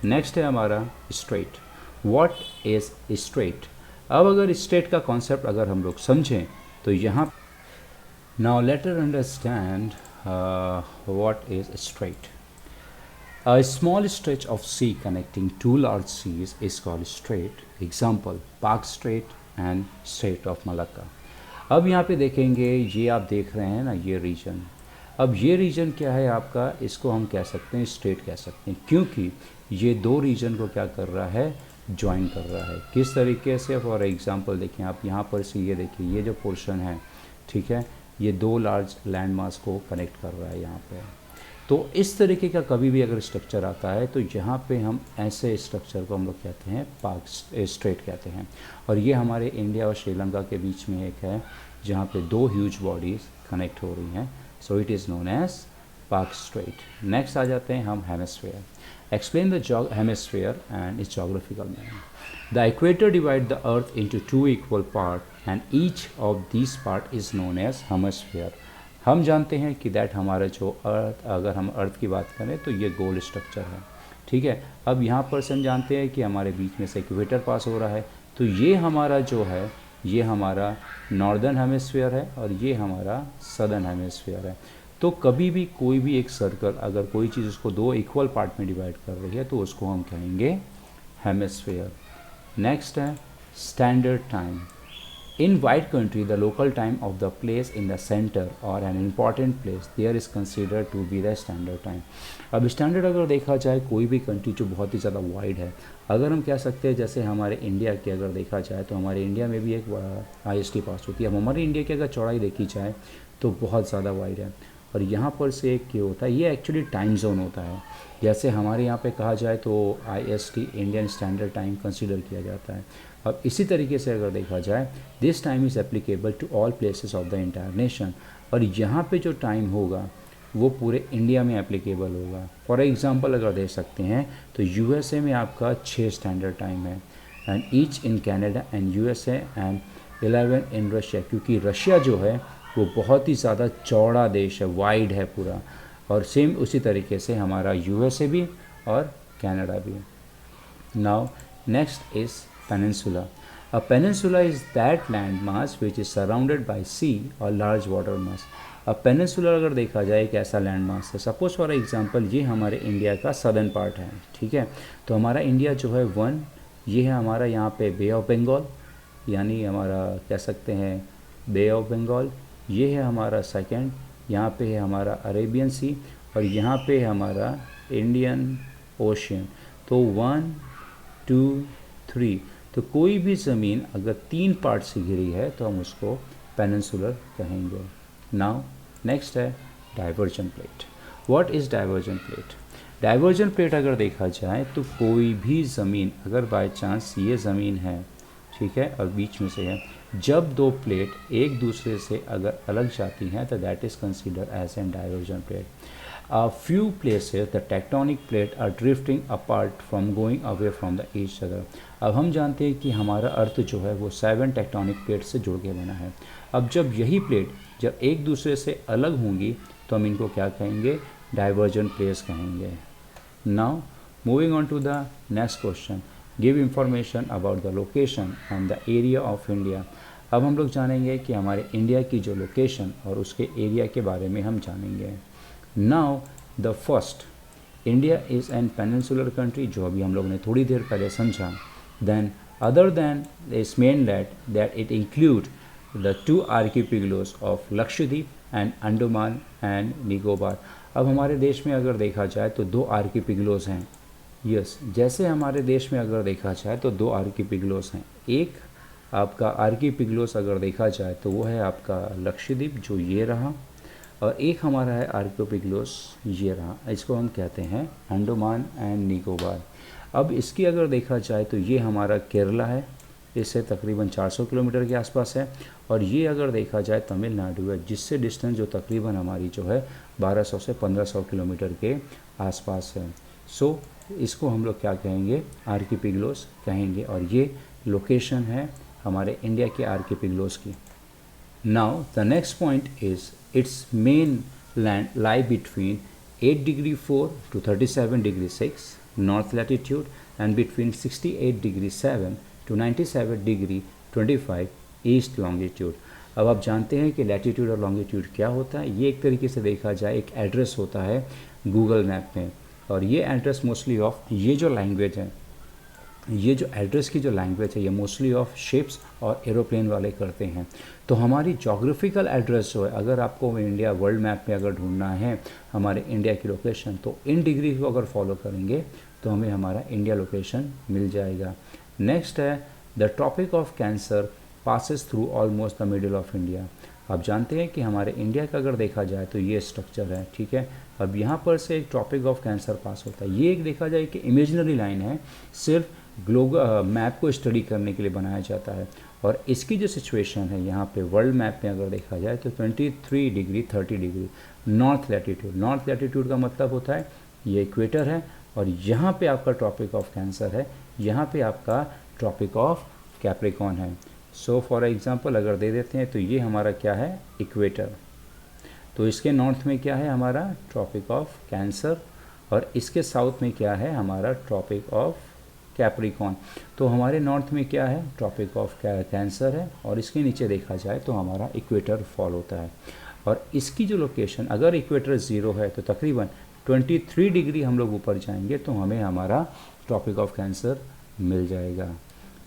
नेक्स्ट है हमारा स्ट्रेट। What is straight. अब अगर स्ट्रेट का कॉन्सेप्ट अगर हम लोग समझें तो यहाँ now later understand what is straight. A small stretch of sea connecting two large seas is called strait. Example, Park Strait and Strait of Malacca. अब यहाँ पे देखेंगे, ये आप देख रहे हैं ना ये रीजन। अब ये रीजन क्या है आपका, इसको हम कह सकते हैं स्ट्रेट कह सकते हैं, क्योंकि ये दो रीजन को क्या कर रहा है, ज्वाइन कर रहा है। किस तरीके से, फॉर एग्जांपल देखें आप यहाँ पर से, ये देखिए ये जो पोर्शन है, ठीक है, ये दो लार्ज लैंड मास को कनेक्ट कर रहा है यहाँ पे। तो इस तरीके का कभी भी अगर स्ट्रक्चर आता है तो यहाँ पे हम ऐसे स्ट्रक्चर को हम लोग कहते हैं पार्क स्ट्रेट कहते हैं। और ये हमारे इंडिया और श्रीलंका के बीच में एक है, जहाँ पे दो ह्यूज बॉडीज़ कनेक्ट हो रही हैं, so it is known as Palk Strait. Next आ जाते हैं हम hemisphere. Explain the hemisphere and its geographical name. The equator divides the earth into two equal parts and each of these part is known as hemisphere. हम जानते हैं कि that हमारा जो अर्थ, अगर हम अर्थ की बात करें तो ये गोल स्ट्रक्चर है, ठीक है। अब यहाँ पर से हम जानते हैं कि हमारे बीच में से इक्वेटर पास हो रहा है, तो ये हमारा जो है ये हमारा नॉर्दर्न हेमिस्फीयर है और ये हमारा सदर्न हेमिस्फीयर है। तो कभी भी कोई भी एक सर्कल अगर कोई चीज़ उसको दो इक्वल पार्ट में डिवाइड कर रही है तो उसको हम कहेंगे हेमिस्फीयर। नेक्स्ट है standard time. In white country, the local time of the place in the center or an important place there is considered to be the standard time. अब स्टैंडर्ड अगर देखा जाए कोई भी कंट्री जो बहुत ही ज़्यादा वाइड है, अगर हम कह सकते हैं जैसे हमारे इंडिया की अगर देखा जाए तो हमारे इंडिया में भी एक IST पास होती है। अब हमारे इंडिया की अगर चौड़ाई देखी जाए तो बहुत ज़्यादा वाइड है और यहाँ पर से एक क्या होता है, ये एक्चुअली टाइम जोन होता है। जैसे हमारे यहाँ पे कहा जाए तो IST Indian standard time consider किया जाता है। अब इसी तरीके से अगर देखा जाए this time is applicable to all places of the entire nation, और यहाँ पे जो टाइम होगा वो पूरे इंडिया में एप्लीकेबल होगा। फॉर एग्जांपल अगर देख सकते हैं तो USA में आपका 6 स्टैंडर्ड टाइम है and each in Canada and USA and 11 in Russia, क्योंकि रशिया जो है वो बहुत ही ज़्यादा चौड़ा देश है, वाइड है पूरा, और सेम उसी तरीके से हमारा USA भी और कनाडा भी। Now next is peninsula. A peninsula is that land mass which is surrounded by sea or large water mass. अब पेनिनसुला अगर देखा जाए एक ऐसा लैंड मास है, सपोज फॉर एग्जांपल ये हमारे इंडिया का सदर्न पार्ट है, ठीक है। तो हमारा इंडिया जो है वन, ये है हमारा यहाँ पे बे ऑफ बंगाल, यानी हमारा कह सकते हैं बे ऑफ बंगाल। ये है हमारा सेकंड, यहाँ पे है हमारा अरेबियन सी और यहाँ पे है हमारा इंडियन ओशियन। तो 1 2 3, तो कोई भी ज़मीन अगर 3 पार्ट से घिरी है तो हम उसको पेनिनसुलर कहेंगे। नाउ नेक्स्ट है diversion plate. What is diversion plate? Diversion plate अगर देखा जाए तो कोई भी ज़मीन अगर बाय चांस ये ज़मीन है, ठीक है, और बीच में से है, जब दो प्लेट एक दूसरे से अगर अलग जाती हैं तो that is consider as an diversion plate. A few places the tectonic plates are drifting apart from going away from the each other. अब हम जानते हैं कि हमारा अर्थ जो है वो 7 टेक्टोनिक प्लेट से जुड़ के बना है। अब जब यही प्लेट जब एक दूसरे से अलग होंगी तो हम इनको क्या कहेंगे? डाइवर्जन प्लेट्स कहेंगे। Now moving on to the next question, give information about the location and the area of India. अब हम लोग जानेंगे कि हमारे इंडिया की जो लोकेशन और उसके एरिया के बारे में हम जानेंगे। Now the first, India is an peninsular country, जो अभी हम लोग ने थोड़ी देर पहले समझा। Then other than its mainland that it include the 2 archipelagos of Lakshadweep and Andaman and Nicobar। अब हमारे देश में अगर देखा जाए तो 2 आर्किपिगलोस हैं। यस, जैसे हमारे देश में अगर देखा जाए तो 2 आर्किपिगलोस हैं। एक आपका आर्किपिगलोस अगर देखा जाए तो वो है आपका लक्षद्वीप जो ये रहा, और एक हमारा है आर्किपिगलोस ये रहा, इसको हम कहते हैं अंडमान एंड निकोबार। अब इसकी अगर देखा जाए तो ये हमारा केरला है, इससे तकरीबन 400 किलोमीटर के आसपास है, और ये अगर देखा जाए तमिलनाडु है, जिससे डिस्टेंस जो तकरीबन हमारी जो है 1200 से 1500 किलोमीटर के आसपास है। सो इसको हम लोग क्या कहेंगे? आर्किपिगलोस कहेंगे, और ये लोकेशन है हमारे इंडिया के आर्किपिगलोस की। Now the next point is its mainland lie between 8 degree 4 to 37 degree 6 north latitude and between 68 degree 7 to 97 degree 25 east longitude। अब आप जानते हैं कि लैटिट्यूड और लॉन्गिट्यूड क्या होता है। ये एक तरीके से देखा जाए एक एड्रेस होता है गूगल मैप में, और ये एड्रेस मोस्टली ऑफ ये जो लैंग्वेज है, ये जो एड्रेस की जो लैंग्वेज है ये मोस्टली ऑफ शिप्स और एरोप्लेन वाले करते हैं। तो हमारी जोग्राफिकल एड्रेस जो है, अगर आपको इंडिया वर्ल्ड मैप में अगर ढूंढना है हमारे इंडिया की लोकेशन, तो इन डिग्री को अगर फॉलो करेंगे तो हमें हमारा इंडिया लोकेशन मिल जाएगा। नेक्स्ट है the tropic of cancer passes through almost the middle of India. आप जानते हैं कि हमारे इंडिया का अगर देखा जाए तो ये स्ट्रक्चर है, ठीक है। अब यहाँ पर से एक ट्रॉपिक ऑफ कैंसर पास होता है। ये एक देखा जाए कि इमेजिनरी लाइन है, सिर्फ ग्लोबल मैप को स्टडी करने के लिए बनाया जाता है, और इसकी जो सिचुएशन है यहाँ पे वर्ल्ड मैप में अगर देखा जाए तो 23 degree 30 degree north latitude. North latitude का मतलब होता है ये इक्वेटर है, और यहाँ पे आपका ट्रॉपिक ऑफ कैंसर है, यहाँ पे आपका ट्रॉपिक ऑफ कैप्रिकॉर्न है। सो फॉर एग्जांपल अगर दे देते हैं तो ये हमारा क्या है, इक्वेटर, तो इसके नॉर्थ में क्या है हमारा ट्रॉपिक ऑफ कैंसर, और इसके साउथ में क्या है हमारा ट्रॉपिक ऑफ कैप्रिकॉर्न। तो हमारे नॉर्थ में क्या है, ट्रॉपिक ऑफ कैंसर है, और इसके नीचे देखा जाए तो हमारा इक्वेटर फॉल होता है। और इसकी जो लोकेशन, अगर इक्वेटर 0 है तो तकरीबन 23 डिग्री हम लोग ऊपर जाएंगे तो हमें हमारा ट्रॉपिक ऑफ कैंसर मिल जाएगा।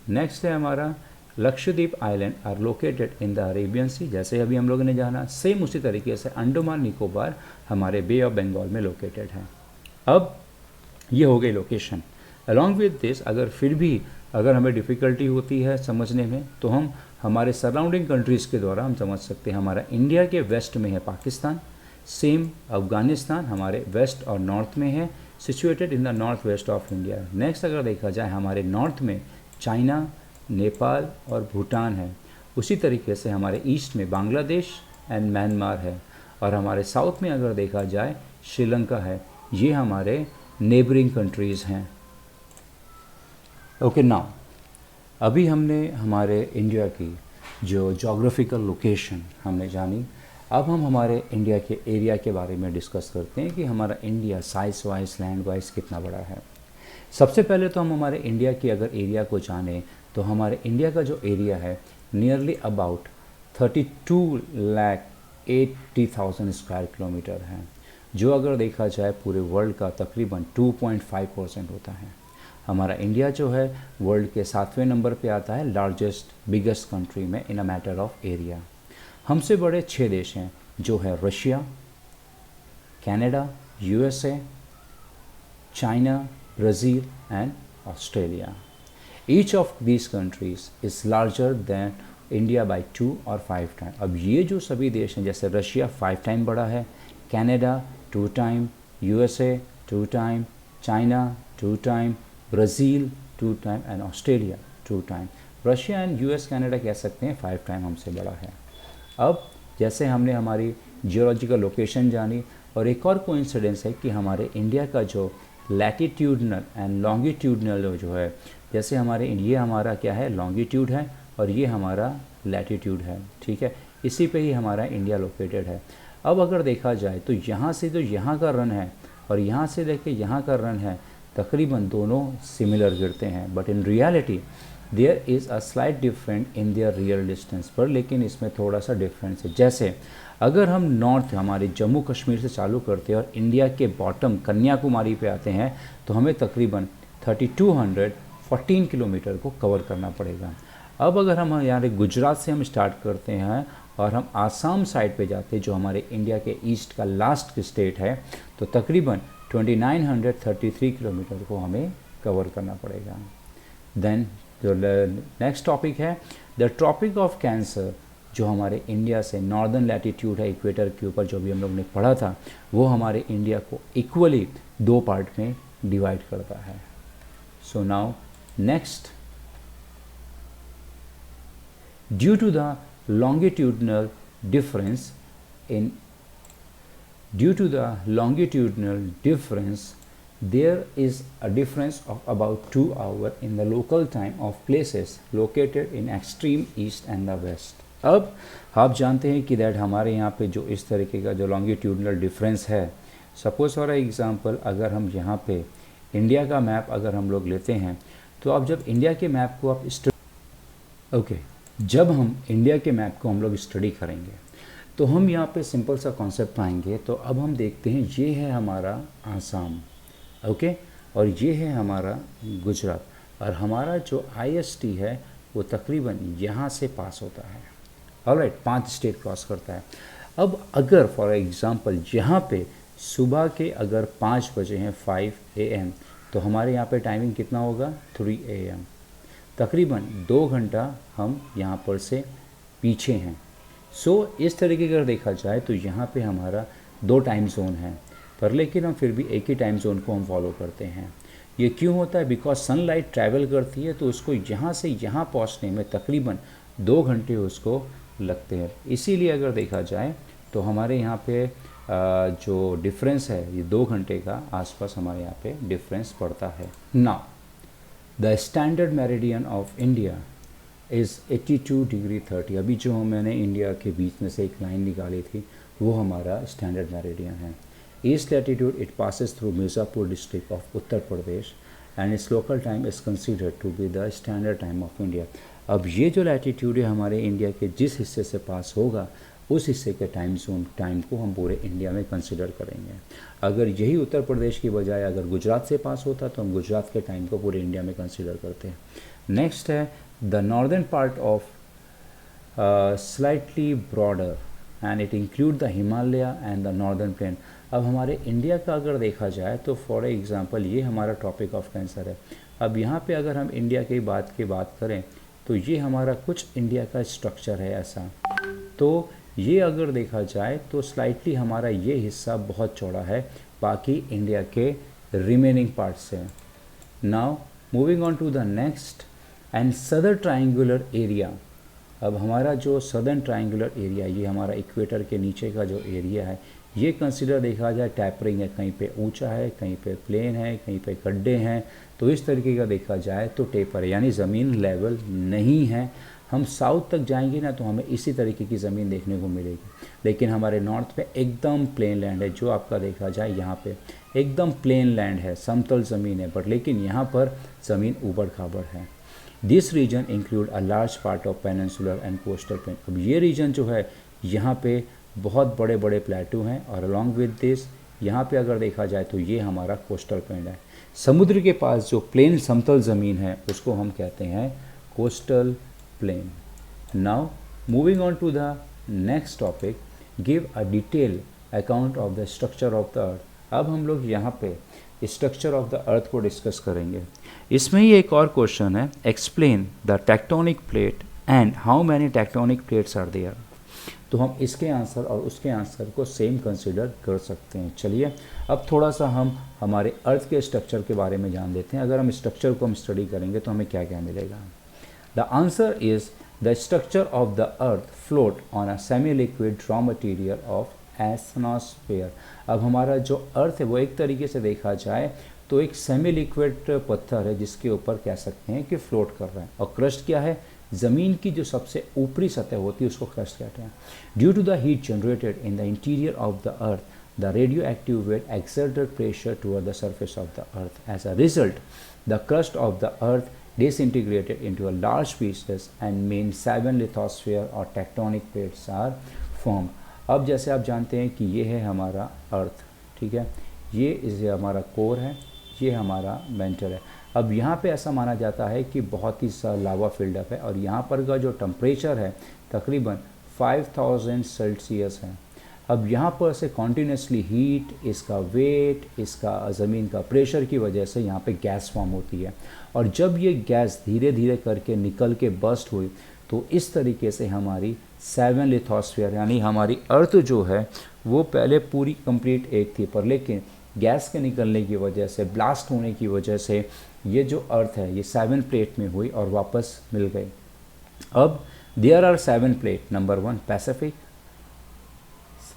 नेक्स्ट है हमारा Lakshadweep island are located in the Arabian Sea, जैसे अभी हम लोगों ने जाना, सेम उसी तरीके से अंडमान निकोबार हमारे बे ऑफ बंगाल में लोकेटेड है। अब ये हो गई लोकेशन। अलॉन्ग विद दिस, अगर फिर भी अगर हमें डिफ़िकल्टी होती है समझने में, तो हम हमारे सराउंडिंग कंट्रीज़ के द्वारा हम समझ सकते हैं। हमारा इंडिया के वेस्ट में है पाकिस्तान, सेम अफ़गानिस्तान हमारे वेस्ट और नॉर्थ में है, situated in the north west of India. Next अगर देखा जाए हमारे नॉर्थ में चाइना, नेपाल और भूटान है। उसी तरीके से हमारे ईस्ट में बांग्लादेश एंड म्यांमार है, और हमारे साउथ में अगर देखा जाए श्रीलंका है। ये हमारे नेबरिंग कंट्रीज़ हैं। ओके नाउ, अभी हमने हमारे इंडिया की जो जोग्राफिकल लोकेशन हमने जानी, अब हम हमारे इंडिया के एरिया के बारे में डिस्कस करते हैं कि हमारा India size wise, land wise कितना बड़ा है। सबसे पहले तो हम हमारे इंडिया की अगर एरिया को जानें तो हमारे इंडिया का जो एरिया है नियरली अबाउट 32,80,000 स्क्वायर किलोमीटर है, जो अगर देखा जाए पूरे वर्ल्ड का तकरीबन 2.5% होता है। हमारा इंडिया जो है वर्ल्ड के 7वें नंबर पे आता है लार्जेस्ट बिगेस्ट कंट्री में इन अ मैटर ऑफ एरिया। हमसे बड़े 6 देश हैं, जो है Russia, Canada, USA, China, Brazil and Australia. Each of these countries is larger than India by 2 और 5 टाइम। अब ये जो सभी देश हैं, जैसे रशिया 5 टाइम बड़ा है, Canada 2 time, USA 2 time, China 2 time, Brazil 2 time and Australia 2 time. Russia and US Canada कह सकते हैं 5 टाइम हमसे बड़ा है। अब जैसे हमने हमारी जियोलॉजिकल लोकेशन जानी, और एक और कोइंसिडेंस है कि हमारे इंडिया का जो लैटिट्यूडनल एंड लॉन्गिट्यूडनल जो है, जैसे हमारे ये हमारा क्या है लॉन्गिट्यूड है और ये हमारा लैटिट्यूड है, ठीक है, इसी पे ही हमारा इंडिया लोकेटेड है। अब अगर देखा जाए तो यहाँ से जो यहाँ का रन है और यहाँ से लेके यहाँ का रन है, तकरीबन दोनों सिमिलर गिरते हैं, but in reality there is a slight different in their real distance पर, लेकिन इसमें थोड़ा सा डिफरेंस है। जैसे अगर हम नॉर्थ हमारे जम्मू कश्मीर से चालू करते हैं और इंडिया के बॉटम कन्याकुमारी पे आते हैं, तो हमें तकरीबन 3214 किलोमीटर को कवर करना पड़ेगा। अब अगर हम यहाँ गुजरात से हम स्टार्ट करते हैं और हम आसाम साइड पे जाते हैं, जो हमारे इंडिया के ईस्ट का लास्ट स्टेट है, तो तकरीबन 2933 किलोमीटर को हमें कवर करना पड़ेगा। देन जो नेक्स्ट टॉपिक है द ट्रॉपिक ऑफ कैंसर, जो हमारे इंडिया से नॉर्दर्न लैटिट्यूड है इक्वेटर के ऊपर, जो भी हम लोग ने पढ़ा था, वो हमारे इंडिया को इक्वली 2 पार्ट में डिवाइड करता है। So now next, due to the longitudinal difference there is a difference of about 2 hours in the local time of places located in extreme east and the west। अब आप जानते हैं कि that हमारे यहाँ पे जो इस तरीके का जो लॉन्गिट्यूडनल डिफरेंस है, सपोज फॉर एग्जांपल अगर हम यहाँ पे इंडिया का मैप अगर हम लोग लेते हैं, तो आप जब इंडिया के मैप को आप जब हम इंडिया के मैप को हम लोग स्टडी करेंगे तो हम यहाँ पे सिंपल सा कॉन्सेप्ट पाएंगे। तो अब हम देखते हैं ये है हमारा आसाम, ओके, और ये है हमारा गुजरात, और हमारा जो IST है वो तकरीबन यहाँ से पास होता है। ऑलराइट, 5 स्टेट क्रॉस करता है। अब अगर फॉर एग्ज़ाम्पल यहाँ पे सुबह के अगर 5 बजे हैं 5 AM, तो हमारे यहाँ पे टाइमिंग कितना होगा 3 AM, तकरीबन 2 घंटा हम यहाँ पर से पीछे हैं। सो इस तरीके का देखा जाए तो यहाँ पे हमारा 2 टाइम जोन है, पर लेकिन हम फिर भी एक ही टाइम जोन को हम फॉलो करते हैं। ये क्यों होता है? बिकॉज सनलाइट ट्रैवल करती है, तो उसको यहाँ से यहाँ पहुँचने में तकरीबन 2 घंटे उसको लगते हैं। इसीलिए अगर देखा जाए तो हमारे यहाँ पे जो डिफरेंस है ये 2 घंटे का आसपास हमारे यहाँ पे डिफरेंस पड़ता है। Now the standard meridian of India is 82 degree 30। अभी जो मैंने इंडिया के बीच में से एक लाइन निकाली थी वो हमारा स्टैंडर्ड मेरिडियन है। East latitude it passes through Mirzapur district of Uttar Pradesh and its local time is considered to be the standard time of India. अब ये जो लैटिट्यूड है हमारे इंडिया के जिस हिस्से से पास होगा उस हिस्से के टाइम को हम पूरे इंडिया में कंसिडर करेंगे। अगर यही उत्तर प्रदेश की बजाय अगर गुजरात से पास होता तो हम गुजरात के टाइम को पूरे इंडिया में कंसिडर करते हैं। नेक्स्ट है the northern part of slightly broader and it include the Himalaya and the northern plain. अब हमारे इंडिया का अगर देखा जाए तो फॉर एग्जांपल ये हमारा टॉपिक ऑफ कैंसर है। अब यहाँ पे अगर हम इंडिया की बात करें तो ये हमारा कुछ इंडिया का स्ट्रक्चर है ऐसा। तो ये अगर देखा जाए तो स्लाइटली हमारा ये हिस्सा बहुत चौड़ा है बाकी इंडिया के रिमेनिंग पार्ट से। Now moving on to the next and southern triangular area. अब हमारा जो सदर्न ट्रायंगुलर एरिया ये हमारा इक्वेटर के नीचे का जो एरिया है ये कंसिडर देखा जाए टैपरिंग है, कहीं पे ऊंचा है, कहीं पे प्लेन है, कहीं पे गड्ढे हैं। तो इस तरीके का देखा जाए तो टेपर है यानी ज़मीन लेवल नहीं है। हम साउथ तक जाएंगे ना तो हमें इसी तरीके की ज़मीन देखने को मिलेगी, लेकिन हमारे नॉर्थ में एकदम प्लेन लैंड है। जो आपका देखा जाए यहाँ पे एकदम प्लेन लैंड है, समतल ज़मीन है, बट लेकिन यहाँ पर ज़मीन ऊबड़ खाबड़ है। This region include a large part of peninsular and coastal plain. अब ये रीजन जो है यहाँ पे बहुत बड़े बड़े प्लेटू हैं और अलॉन्ग विद दिस यहाँ पे अगर देखा जाए तो ये हमारा कोस्टल प्लेन है। समुद्र के पास जो प्लेन समतल ज़मीन है उसको हम कहते हैं coastal plain. Now moving on to the next topic, give a detail account of the structure of the earth. अब हम लोग यहाँ पे स्ट्रक्चर ऑफ द अर्थ को डिस्कस करेंगे। इसमें ही एक और क्वेश्चन है, explain the tectonic plate and how many tectonic plates are there. तो हम इसके आंसर और उसके आंसर को सेम कंसिडर कर सकते हैं। चलिए अब थोड़ा सा हम हमारे अर्थ के स्ट्रक्चर के बारे में जान लेते हैं। अगर हम स्ट्रक्चर को हम स्टडी करेंगे तो हमें क्या क्या मिलेगा। The answer is the structure of the earth float on a semi liquid raw material of atmosphere. अब हमारा जो अर्थ है वो एक तरीके से देखा जाए तो एक सेमी लिक्विड पत्थर है जिसके ऊपर कह सकते हैं कि फ्लोट कर रहा है। और क्रस्ट क्या है, ज़मीन की जो सबसे ऊपरी सतह होती है उसको क्रस्ट कहते हैं। Due to the heat generated in the interior of the earth the radioactive weight exerted pressure toward the surface of the earth. As a result the crust of the earth disintegrated into a large pieces and main 7 lithosphere और tectonic plates are formed। अब जैसे आप जानते हैं कि ये है हमारा अर्थ, ठीक है, ये इसे हमारा कोर है, ये हमारा मेंटल है। अब यहाँ पे ऐसा माना जाता है कि बहुत ही सा लावा फिल्डअप है और यहाँ पर का जो टेम्परेचर है तकरीबन 5000 सेल्सियस है। अब यहाँ पर से कॉन्टीन्यूसली हीट, इसका वेट, इसका ज़मीन का प्रेशर की वजह से यहाँ पे गैस फॉर्म होती है और जब ये गैस धीरे धीरे करके निकल के बस्ट हुई तो इस तरीके से हमारी 7 लिथोस्फीयर यानी हमारी अर्थ जो है वो पहले पूरी कंप्लीट एक थी, पर लेकिन गैस के निकलने की वजह से, ब्लास्ट होने की वजह से ये जो अर्थ है ये 7 प्लेट में हुई और वापस मिल गई। अब there are 7 plate. Number 1 Pacific,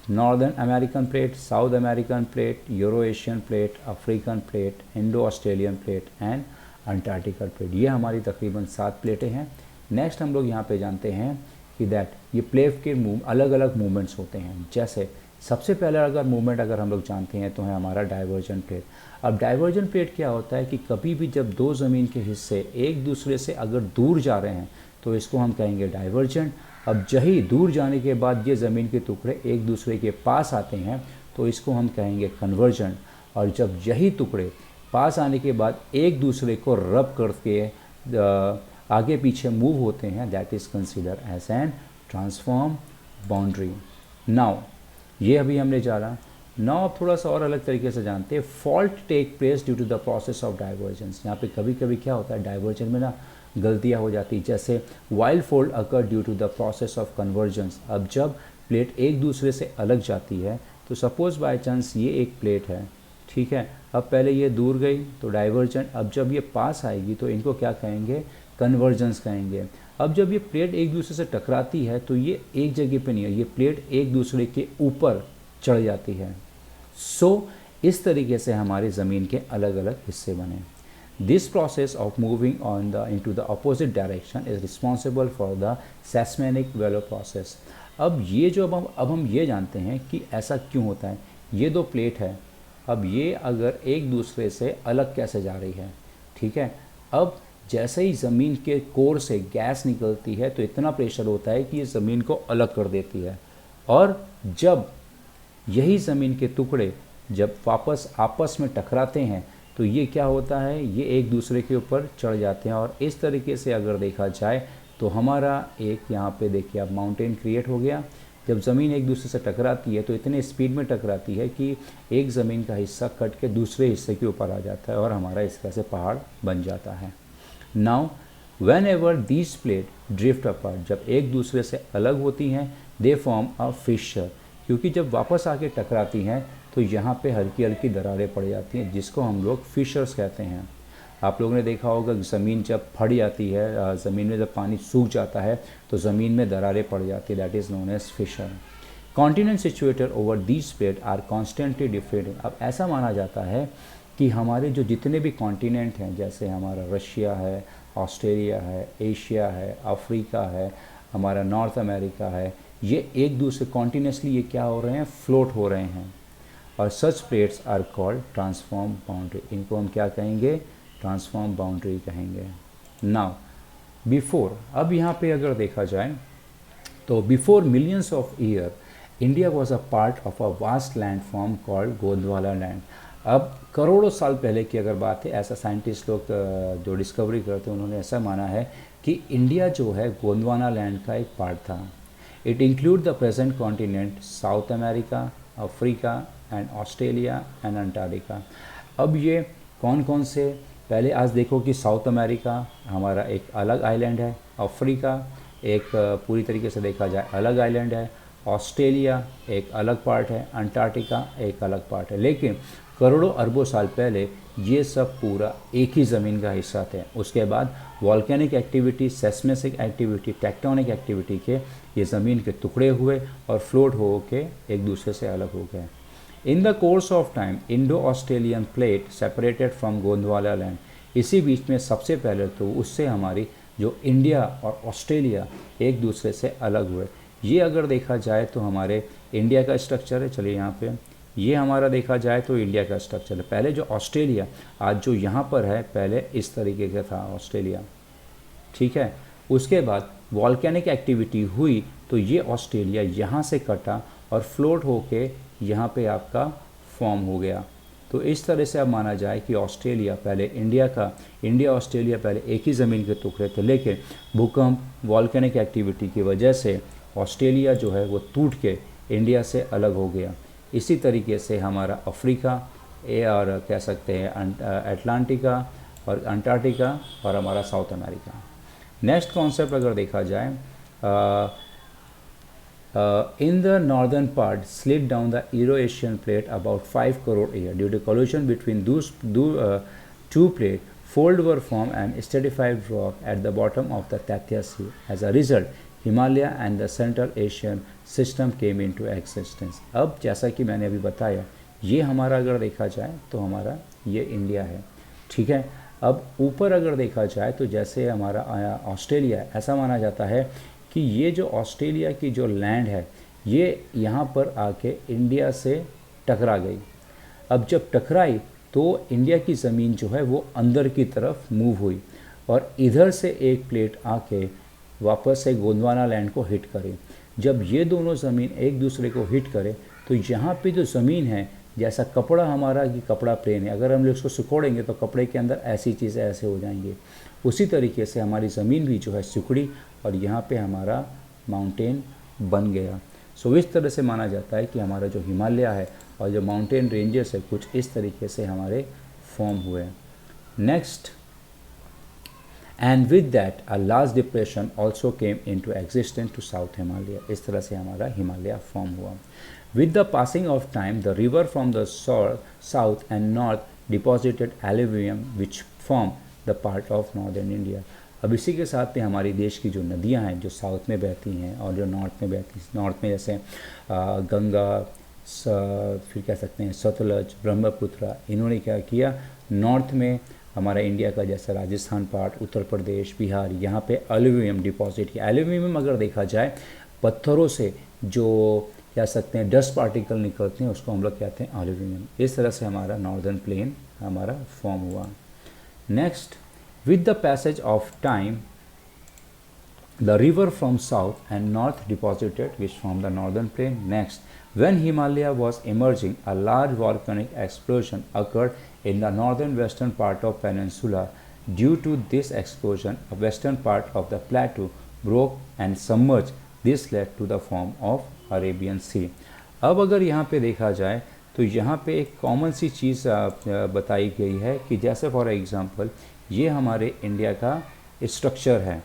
northern American plate, South American plate, Euro Asian plate, African plate, Indo Australian plate and Antarctical plate. ये हमारी तकरीबन 7 प्लेटें हैं। नेक्स्ट हम लोग यहाँ पे जानते हैं कि दैट ये प्लेट के अलग अलग मूवमेंट्स होते हैं। जैसे सबसे पहले अगर मूवमेंट अगर हम लोग जानते हैं तो है हमारा डाइवर्जन प्लेट। अब डाइवर्जन प्लेट क्या होता है कि कभी भी जब दो ज़मीन के हिस्से एक दूसरे से अगर दूर जा रहे हैं तो इसको हम कहेंगे डाइवर्जन। अब जही दूर जाने के बाद ये ज़मीन के टुकड़े एक दूसरे के पास आते हैं तो इसको हम कहेंगे कन्वर्जन। और जब यही टुकड़े पास आने के बाद एक दूसरे को रब करके आगे पीछे मूव होते हैं, that is consider as an transform boundary. Now ये अभी हमने जाना। नाउ अब थोड़ा सा और अलग तरीके से जानते हैं। Fault take place due to the process of divergence. यहाँ पे कभी कभी क्या होता है डाइवर्जन में ना गलतियाँ हो जाती, जैसे wild fold occur due to the process of convergence. अब जब प्लेट एक दूसरे से अलग जाती है तो सपोज बाय चांस ये एक प्लेट है, ठीक है, अब पहले ये दूर गई तो डाइवर्जन, अब जब ये पास आएगी तो इनको क्या कहेंगे, कन्वर्जेंस कहेंगे। अब जब ये प्लेट एक दूसरे से टकराती है तो ये एक जगह पे नहीं है, ये प्लेट एक दूसरे के ऊपर चढ़ जाती है। सो इस तरीके से हमारी ज़मीन के अलग अलग हिस्से बने। This process of moving on the into the opposite direction is responsible for the सेस्मेनिक वेलो प्रोसेस। अब ये जो अब हम ये जानते हैं कि ऐसा क्यों होता है। ये दो प्लेट है, अब ये अगर एक दूसरे से अलग कैसे जा रही है, ठीक है। अब जैसे ही ज़मीन के कोर से गैस निकलती है तो इतना प्रेशर होता है कि ये ज़मीन को अलग कर देती है, और जब यही ज़मीन के टुकड़े जब वापस आपस में टकराते हैं तो ये क्या होता है, ये एक दूसरे के ऊपर चढ़ जाते हैं। और इस तरीके से अगर देखा जाए तो हमारा एक यहाँ पे देखिए अब माउंटेन क्रिएट हो गया। जब ज़मीन एक दूसरे से टकराती है तो इतने स्पीड में टकराती है कि एक ज़मीन का हिस्सा कट के दूसरे हिस्से के ऊपर आ जाता है और हमारा इस तरह से पहाड़ बन जाता है। Now when ever these plate drift apart, जब एक दूसरे से अलग होती हैं, दे फॉर्म अ फिशर, क्योंकि जब वापस आके टकराती हैं तो यहाँ पे हल्की हल्की दरारें पड़ जाती हैं, जिसको हम लोग फिशर्स कहते हैं। आप लोगों ने देखा होगा ज़मीन जब फट जाती है, ज़मीन में जब पानी सूख जाता है तो ज़मीन में दरारें पड़ जाती है, that is known as fissure. Continent situated over these plate are constantly different. अब ऐसा माना जाता है कि हमारे जो जितने भी कॉन्टिनेंट हैं, जैसे हमारा रशिया है, ऑस्ट्रेलिया है, एशिया है, अफ्रीका है, हमारा नॉर्थ अमेरिका है, ये एक दूसरे कॉन्टिन्यूसली ये क्या हो रहे हैं, फ्लोट हो रहे हैं। और such plates are called transform boundary, इनको हम क्या कहेंगे, ट्रांसफॉर्म बाउंड्री कहेंगे। नाउ बिफोर, अब यहाँ पे अगर देखा जाए तो before millions of year India was a part of a vast land form called Gondwana land. अब करोड़ों साल पहले की अगर बात है, ऐसा साइंटिस्ट लोग जो डिस्कवरी करते हैं उन्होंने ऐसा माना है कि इंडिया जो है गोंडवाना लैंड का एक पार्ट था। It include the present continent south America, Africa and Australia and Antarctica. अब ये कौन कौन से, पहले आज देखो कि साउथ अमेरिका हमारा एक अलग आइलैंड है, अफ्रीका एक पूरी तरीके से देखा जाए अलग आइलैंड है, ऑस्ट्रेलिया एक अलग पार्ट है, अंटार्कटिका एक अलग पार्ट है। लेकिन करोड़ों अरबों साल पहले ये सब पूरा एक ही ज़मीन का हिस्सा थे। उसके बाद volcanic activity, seismic activity, tectonic activity के ये ज़मीन के टुकड़े हुए और फ्लोट हो के एक दूसरे से अलग हो गए। In the course of time Indo Australian plate separated from Gondwana land. इसी बीच में सबसे पहले तो उससे हमारी जो इंडिया और ऑस्ट्रेलिया एक दूसरे से अलग हुए। ये अगर देखा जाए तो हमारे इंडिया का स्ट्रक्चर है, चलिए यहाँ पे ये हमारा देखा जाए तो इंडिया का स्ट्रक्चर है। पहले जो ऑस्ट्रेलिया आज जो यहाँ पर है, पहले इस तरीके का था ऑस्ट्रेलिया, ठीक है। उसके बाद वॉल्केनिक एक्टिविटी हुई तो ये ऑस्ट्रेलिया यहाँ से कटा और फ्लोट होके यहाँ पे आपका फॉर्म हो गया। तो इस तरह से अब माना जाए कि ऑस्ट्रेलिया पहले इंडिया ऑस्ट्रेलिया पहले एक ही ज़मीन के टुकड़े थे, लेकिन भूकंप, वॉल्केनिक एक्टिविटी की वजह से ऑस्ट्रेलिया जो है वो टूट के इंडिया से अलग हो गया। इसी तरीके से हमारा अफ्रीका और कह सकते हैं अटलांटिका और अंटार्कटिका और हमारा साउथ अमेरिका। नेक्स्ट कॉन्सेप्ट अगर देखा जाए, in the northern part slid down the Euro-Asian plate about 5 crore year. Due to collision between two plates, fold were formed and stratified rock at the bottom of the Tethya Sea. As a result, Himalaya and the Central Asian system came into existence. अब जैसा कि मैंने अभी बताया, ये हमारा अगर देखा जाए तो हमारा ये इंडिया है, ठीक है। अब ऊपर अगर देखा जाए तो जैसे हमारा ऑस्ट्रेलिया है, ऐसा माना जाता है कि ये जो ऑस्ट्रेलिया की जो लैंड है ये यहाँ पर आके इंडिया से टकरा गई। अब जब टकराई तो इंडिया की ज़मीन जो है वो अंदर की तरफ मूव हुई और इधर से एक प्लेट आके वापस से गोंडवाना लैंड को हिट करे। जब ये दोनों ज़मीन एक दूसरे को हिट करे तो यहाँ पे जो ज़मीन है, जैसा कपड़ा हमारा कि कपड़ा प्लेन है, अगर हम लोग इसको सिकोड़ेंगे तो कपड़े के अंदर ऐसी चीज़ें ऐसे हो जाएंगी। उसी तरीके से हमारी ज़मीन भी जो है सिकुड़ी और यहाँ पे हमारा माउंटेन बन गया। सो इस तरह से माना जाता है कि हमारा जो हिमालय है और जो माउंटेन रेंजेस है कुछ इस तरीके से हमारे फॉर्म हुए। Next, and with that a large depression also came into existence to south Himalaya. इस तरह से हमारा हिमालय फॉर्म हुआ। With the passing of time the river from the south and north deposited alluvium which form the part of northern India. अब इसी के साथ में हमारी देश की जो नदियां हैं जो साउथ में बहती हैं और जो नॉर्थ में बहती हैं, नॉर्थ में जैसे गंगा, फिर कह सकते हैं सतलज, ब्रह्मपुत्र, इन्होंने क्या किया, नॉर्थ में हमारा इंडिया का जैसे राजस्थान पार्ट, उत्तर प्रदेश, बिहार, यहाँ पे एल्यूमिनियम डिपॉजिट किया। एल्यूमिनियम अगर देखा जाए पत्थरों से जो कह सकते हैं डस्ट पार्टिकल निकलते हैं उसको हम लोग कहते हैं एल्यूमिनियम। इस तरह से हमारा नॉर्दर्न प्लेन हमारा फॉर्म हुआ। Next, with the passage of time the river from south and north deposited which formed the northern plain. Next, when Himalaya was emerging, a large volcanic explosion occurred in the northern western part of peninsula. Due to this explosion, a western part of the plateau broke and submerged. This led to the form of Arabian Sea. अब अगर यहाँ पे देखा जाए तो यहाँ पे एक कॉमन सी चीज़ बताई गई है कि जैसे फॉर एग्ज़ाम्पल ये हमारे इंडिया का स्ट्रक्चर है।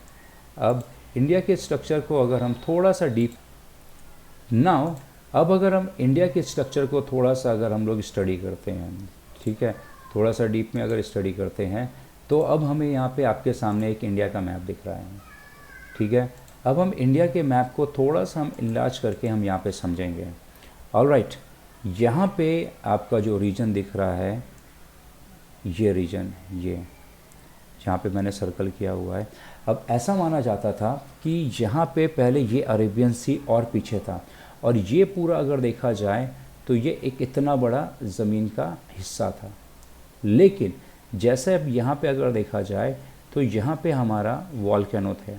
अब इंडिया के स्ट्रक्चर को अगर हम थोड़ा सा डीप नाउ अब अगर हम इंडिया के स्ट्रक्चर को थोड़ा सा अगर हम लोग स्टडी करते हैं, ठीक है, थोड़ा सा डीप में अगर स्टडी करते हैं तो अब हमें यहाँ पे आपके सामने एक इंडिया का मैप दिख रहा है, ठीक है। अब हम इंडिया के मैप को थोड़ा सा हम इनलार्ज करके हम यहाँ पे समझेंगे। ऑलराइट, यहाँ पे आपका जो रीजन दिख रहा है, ये रीजन, ये जहाँ पे मैंने सर्कल किया हुआ है, अब ऐसा माना जाता था कि यहाँ पे पहले ये अरेबियन सी और पीछे था, और ये पूरा अगर देखा जाए तो ये एक इतना बड़ा ज़मीन का हिस्सा था। लेकिन जैसे अब यहाँ पे अगर देखा जाए तो यहाँ पे हमारा वॉल्केनो थे।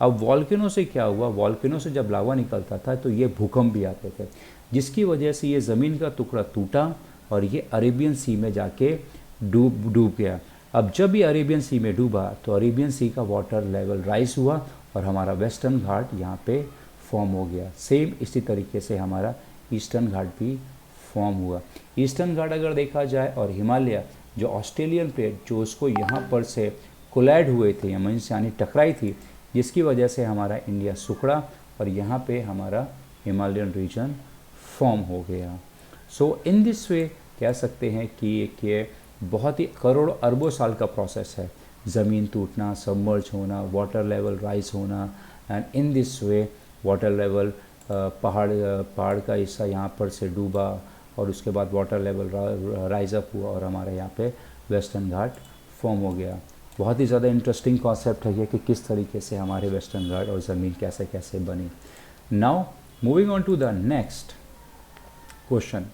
अब वॉल्केनो से क्या हुआ, वॉल्केनो से जब लावा निकलता था तो ये भूकंप भी आते थे, जिसकी वजह से ये ज़मीन का टुकड़ा टूटा और ये अरेबियन सी में जाके डूब गया। अब जब ये अरेबियन सी में डूबा तो अरेबियन सी का वाटर लेवल राइज हुआ और हमारा वेस्टर्न घाट यहाँ पे फॉर्म हो गया। सेम इसी तरीके से हमारा ईस्टर्न घाट भी फॉर्म हुआ। ईस्टर्न घाट अगर देखा जाए और हिमालय जो ऑस्ट्रेलियन प्लेट जो उसको यहाँ पर से कोलाइड हुए थे यानी टकराई थी, जिसकी वजह से हमारा इंडिया सुखड़ा और यहाँ पे हमारा हिमालयन रीजन फॉर्म हो गया। सो इन दिस वे कह सकते हैं कि ये बहुत ही करोड़ों अरबों साल का प्रोसेस है, ज़मीन टूटना, सबमर्ज होना, वाटर लेवल राइज होना, and in this way water level पहाड़ का हिस्सा यहाँ पर से डूबा और उसके बाद वाटर लेवल राइज अप हुआ और हमारे यहाँ पे वेस्टर्न घाट फॉर्म हो गया। बहुत ही ज़्यादा इंटरेस्टिंग कॉन्सेप्ट है ये कि किस तरीके से हमारे वेस्टर्न घाट और ज़मीन कैसे कैसे बनी। Now moving on to the next question,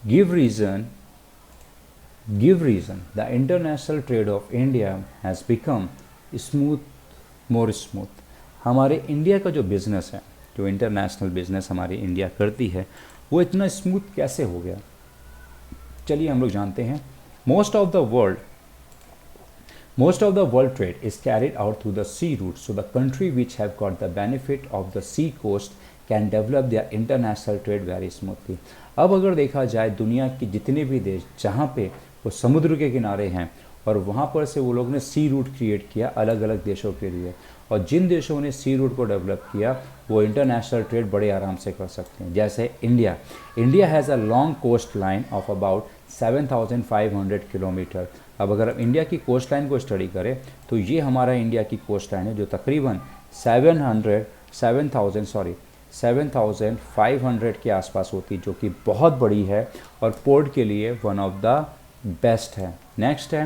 give reason the international trade of India has become more smooth। हमारे इंडिया का जो बिज़नेस है, जो इंटरनेशनल बिज़नेस हमारी इंडिया करती है, वो इतना स्मूथ कैसे हो गया, चलिए हम लोग जानते हैं। Most of the world trade is carried out through the sea route, so the country which have got the benefit of the sea coast can develop their international trade very smoothly. अब अगर देखा जाए दुनिया के जितने भी देश जहाँ पे वो समुद्र के किनारे हैं और वहाँ पर से वो लोग ने सी रूट क्रिएट किया अलग अलग देशों के लिए, और जिन देशों ने सी रूट को डेवलप किया वो इंटरनेशनल ट्रेड बड़े आराम से कर सकते हैं। जैसे India has a long coast line of about 7,500 kilometre. अब अगर हम इंडिया की कोस्ट लाइन को स्टडी करें तो ये हमारा इंडिया की कोस्ट लाइन है जो तकरीबन 7,500 के आसपास होती, जो कि बहुत बड़ी है और पोर्ट के लिए वन ऑफ द बेस्ट है। नेक्स्ट है